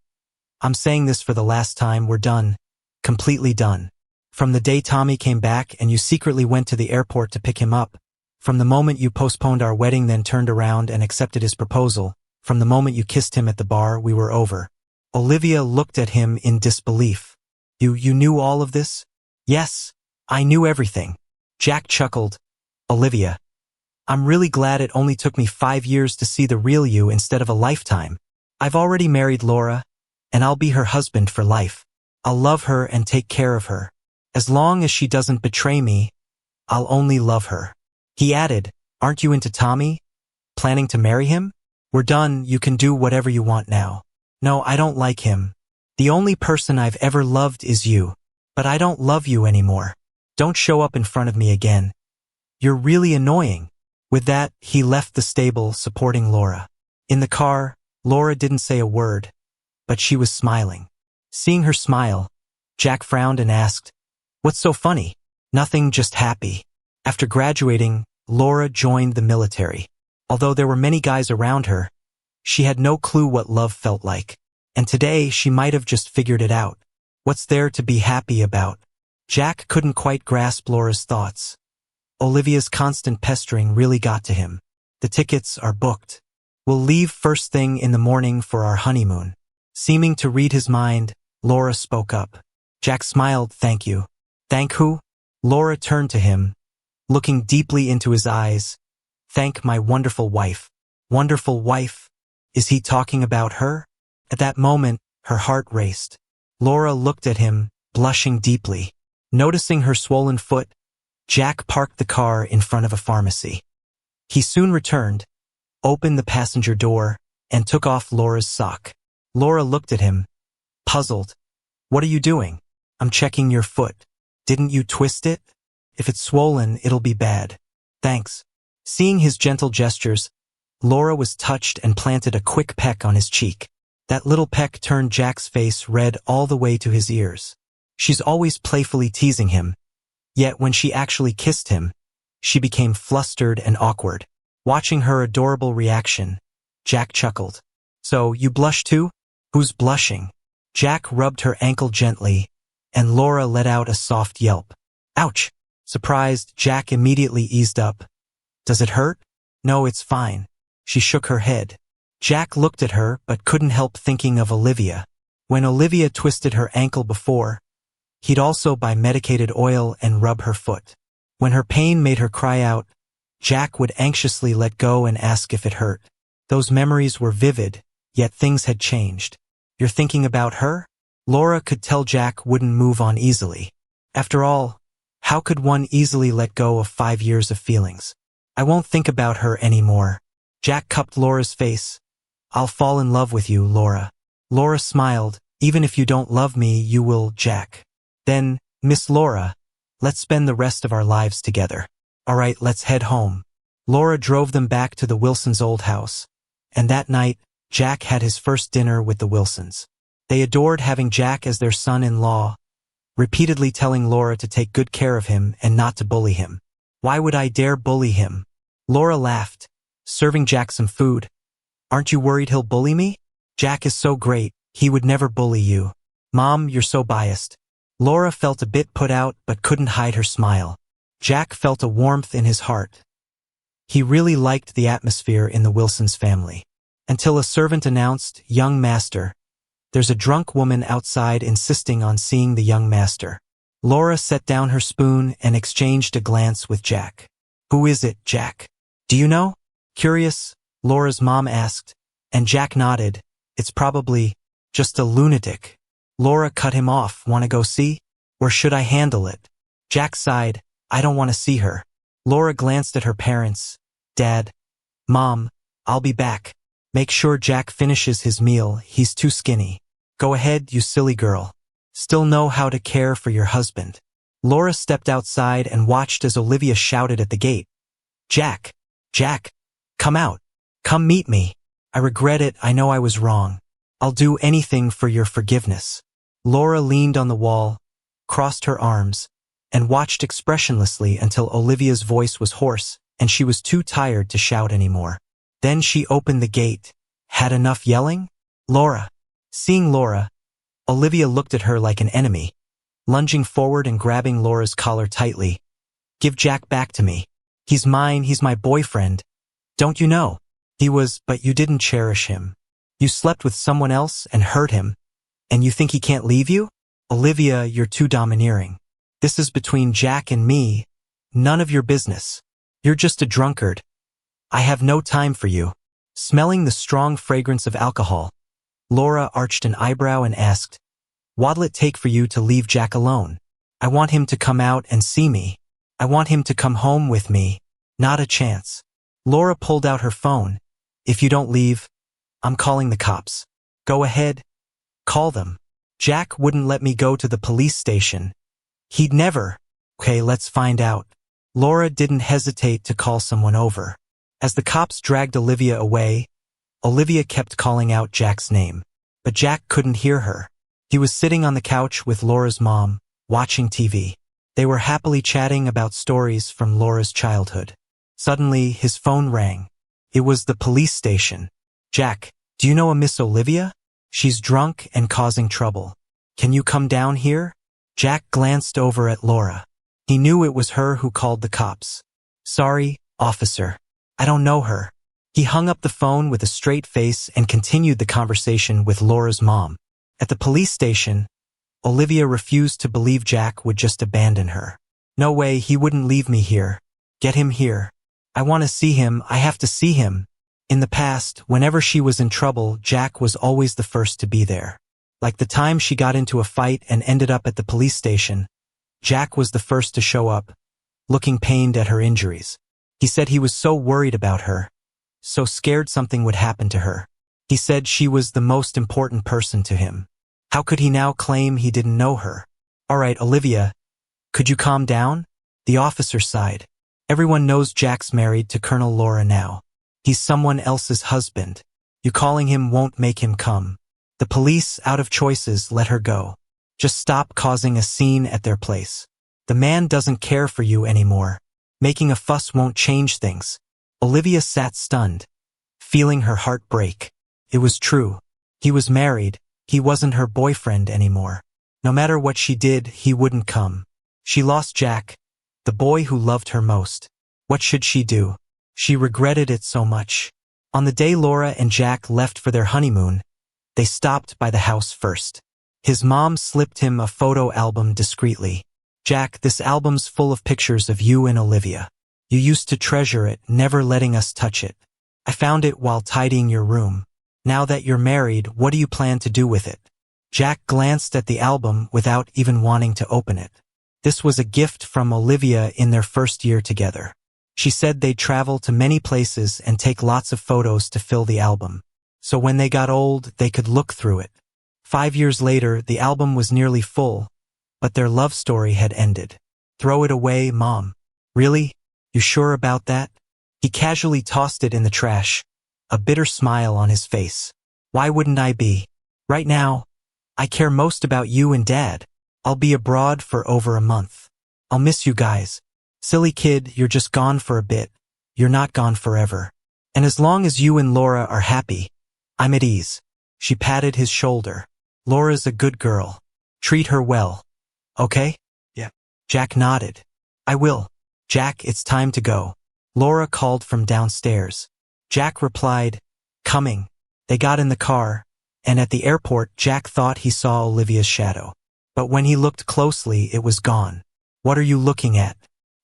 Speaker 1: I'm saying this for the last time, we're done. Completely done. From the day Tommy came back and you secretly went to the airport to pick him up, from the moment you postponed our wedding then turned around and accepted his proposal, from the moment you kissed him at the bar, we were over. Olivia looked at him in disbelief. You knew all of this? Yes, I knew everything. Jack chuckled. Olivia, I'm really glad it only took me 5 years to see the real you instead of a lifetime. I've already married Laura, and I'll be her husband for life. I'll love her and take care of her. As long as she doesn't betray me, I'll only love her. He added, aren't you into Tommy? Planning to marry him? We're done, you can do whatever you want now. No, I don't like him. The only person I've ever loved is you. But I don't love you anymore. Don't show up in front of me again. You're really annoying. With that, he left the stable, supporting Laura. In the car, Laura didn't say a word, but she was smiling. Seeing her smile, Jack frowned and asked, what's so funny? Nothing, just happy. After graduating, Laura joined the military. Although there were many guys around her, she had no clue what love felt like. And today, she might have just figured it out. What's there to be happy about? Jack couldn't quite grasp Laura's thoughts. Olivia's constant pestering really got to him. The tickets are booked. We'll leave first thing in the morning for our honeymoon. Seeming to read his mind, Laura spoke up. Jack smiled, thank you. Thank who? Laura turned to him, looking deeply into his eyes. Thank my wonderful wife. Wonderful wife? Is he talking about her? At that moment, her heart raced. Laura looked at him, blushing deeply. Noticing her swollen foot, Jack parked the car in front of a pharmacy. He soon returned, opened the passenger door, and took off Laura's sock. Laura looked at him, puzzled. What are you doing? I'm checking your foot. Didn't you twist it? If it's swollen, it'll be bad. Thanks. Seeing his gentle gestures, Laura was touched and planted a quick peck on his cheek. That little peck turned Jack's face red all the way to his ears. She's always playfully teasing him, yet when she actually kissed him, she became flustered and awkward. Watching her adorable reaction, Jack chuckled. So, you blush too? Who's blushing? Jack rubbed her ankle gently, and Laura let out a soft yelp. Ouch! Surprised, Jack immediately eased up. Does it hurt? No, it's fine. She shook her head. Jack looked at her but couldn't help thinking of Olivia. When Olivia twisted her ankle before, he'd also buy medicated oil and rub her foot. When her pain made her cry out, Jack would anxiously let go and ask if it hurt. Those memories were vivid, yet things had changed. You're thinking about her? Laura could tell Jack wouldn't move on easily. After all, how could one easily let go of 5 years of feelings? I won't think about her anymore. Jack cupped Laura's face. I'll fall in love with you, Laura. Laura smiled. Even if you don't love me, you will, Jack. Then, Miss Laura, let's spend the rest of our lives together. All right, let's head home. Laura drove them back to the Wilsons' old house. And that night, Jack had his first dinner with the Wilsons. They adored having Jack as their son-in-law, repeatedly telling Laura to take good care of him and not to bully him. Why would I dare bully him? Laura laughed, serving Jack some food. Aren't you worried he'll bully me? Jack is so great, he would never bully you. Mom, you're so biased. Laura felt a bit put out but couldn't hide her smile. Jack felt a warmth in his heart. He really liked the atmosphere in the Wilsons family. Until a servant announced, Young master. There's a drunk woman outside insisting on seeing the young master. Laura set down her spoon and exchanged a glance with Jack. Who is it, Jack? Do you know? Curious, Laura's mom asked, and Jack nodded. It's probably just a lunatic. Laura cut him off. Want to go see? Or should I handle it? Jack sighed. I don't want to see her. Laura glanced at her parents. Dad. Mom, I'll be back. Make sure Jack finishes his meal, he's too skinny. Go ahead, you silly girl. Still know how to care for your husband. Laura stepped outside and watched as Olivia shouted at the gate. Jack! Jack! Come out! Come meet me! I regret it, I know I was wrong. I'll do anything for your forgiveness. Laura leaned on the wall, crossed her arms, and watched expressionlessly until Olivia's voice was hoarse and she was too tired to shout anymore. Then she opened the gate. Had enough yelling? Laura. Seeing Laura, Olivia looked at her like an enemy, lunging forward and grabbing Laura's collar tightly. Give Jack back to me. He's mine, he's my boyfriend. Don't you know? He was, but you didn't cherish him. You slept with someone else and hurt him, and you think he can't leave you? Olivia, you're too domineering. This is between Jack and me. None of your business. You're just a drunkard. I have no time for you. Smelling the strong fragrance of alcohol, Laura arched an eyebrow and asked, What'll it take for you to leave Jack alone? I want him to come out and see me. I want him to come home with me. Not a chance. Laura pulled out her phone. If you don't leave, I'm calling the cops. Go ahead. Call them. Jack wouldn't let me go to the police station. He'd never. Okay, let's find out. Laura didn't hesitate to call someone over. As the cops dragged Olivia away, Olivia kept calling out Jack's name. But Jack couldn't hear her. He was sitting on the couch with Laura's mom, watching TV. They were happily chatting about stories from Laura's childhood. Suddenly, his phone rang. It was the police station. Jack, do you know a Miss Olivia? She's drunk and causing trouble. Can you come down here? Jack glanced over at Laura. He knew it was her who called the cops. Sorry, officer. I don't know her. He hung up the phone with a straight face and continued the conversation with Laura's mom. At the police station, Olivia refused to believe Jack would just abandon her. No way, he wouldn't leave me here. Get him here. I want to see him, I have to see him. In the past, whenever she was in trouble, Jack was always the first to be there. Like the time she got into a fight and ended up at the police station, Jack was the first to show up, looking pained at her injuries. He said he was so worried about her, so scared something would happen to her. He said she was the most important person to him. How could he now claim he didn't know her? All right, Olivia, could you calm down? The officer sighed. Everyone knows Jack's married to Colonel Laura now. He's someone else's husband. You calling him won't make him come. The police, out of choices, let her go. Just stop causing a scene at their place. The man doesn't care for you anymore. Making a fuss won't change things. Olivia sat stunned, feeling her heart break. It was true. He was married. He wasn't her boyfriend anymore. No matter what she did, he wouldn't come. She lost Jack, the boy who loved her most. What should she do? She regretted it so much. On the day Laura and Jack left for their honeymoon, they stopped by the house first. His mom slipped him a photo album discreetly. Jack, this album's full of pictures of you and Olivia. You used to treasure it, never letting us touch it. I found it while tidying your room. Now that you're married, what do you plan to do with it? Jack glanced at the album without even wanting to open it. This was a gift from Olivia in their first year together. She said they'd travel to many places and take lots of photos to fill the album. So when they got old, they could look through it. 5 years later, the album was nearly full, but their love story had ended. Throw it away, Mom. Really? You sure about that? He casually tossed it in the trash, a bitter smile on his face. Why wouldn't I be? Right now, I care most about you and Dad. I'll be abroad for over a month. I'll miss you guys. Silly kid, you're just gone for a bit. You're not gone forever. And as long as you and Laura are happy, I'm at ease. She patted his shoulder. Laura's a good girl. Treat her well. Okay? Yeah. Jack nodded. I will. Jack, it's time to go. Laura called from downstairs. Jack replied, coming. They got in the car, and at the airport, Jack thought he saw Olivia's shadow. But when he looked closely, it was gone. What are you looking at?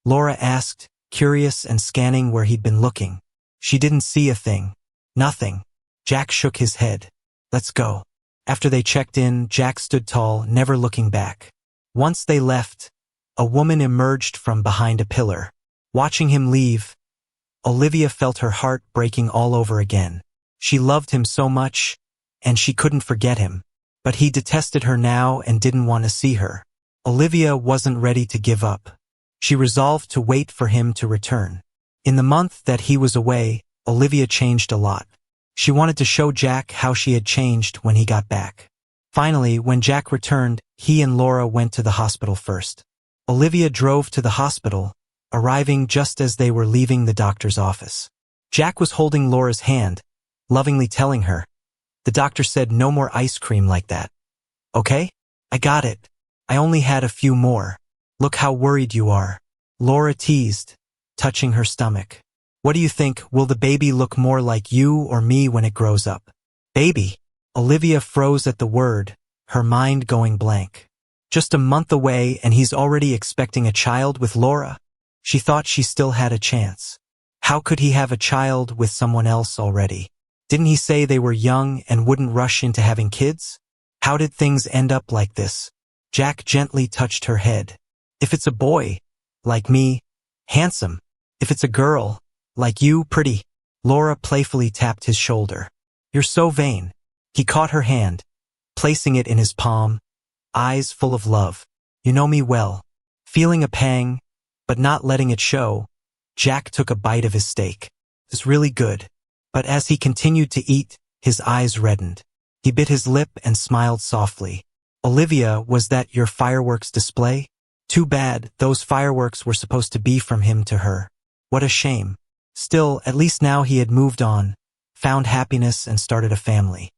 Speaker 1: Laura asked, curious and scanning where he'd been looking. She didn't see a thing. Nothing. Jack shook his head. Let's go. After they checked in, Jack stood tall, never looking back. Once they left, a woman emerged from behind a pillar. Watching him leave, Olivia felt her heart breaking all over again. She loved him so much, and she couldn't forget him. But he detested her now and didn't want to see her. Olivia wasn't ready to give up. She resolved to wait for him to return. In the month that he was away, Olivia changed a lot. She wanted to show Jack how she had changed when he got back. Finally, when Jack returned, he and Laura went to the hospital first. Olivia drove to the hospital, arriving just as they were leaving the doctor's office. Jack was holding Laura's hand, lovingly telling her, "The doctor said no more ice cream like that. Okay? I got it. I only had a few more. Look how worried you are." Laura teased, touching her stomach. "What do you think? Will the baby look more like you or me when it grows up?" Baby? Olivia froze at the word, her mind going blank. Just a month away and he's already expecting a child with Laura? She thought she still had a chance. How could he have a child with someone else already? Didn't he say they were young and wouldn't rush into having kids? How did things end up like this? Jack gently touched her head. If it's a boy, like me, handsome. If it's a girl, like you, pretty. Laura playfully tapped his shoulder. You're so vain. He caught her hand, placing it in his palm, eyes full of love. You know me well. Feeling a pang, but not letting it show, Jack took a bite of his steak. It's really good. But as he continued to eat, his eyes reddened. He bit his lip and smiled softly. Olivia, was that your fireworks display? Too bad, those fireworks were supposed to be from him to her. What a shame. Still, at least now he had moved on, found happiness and started a family.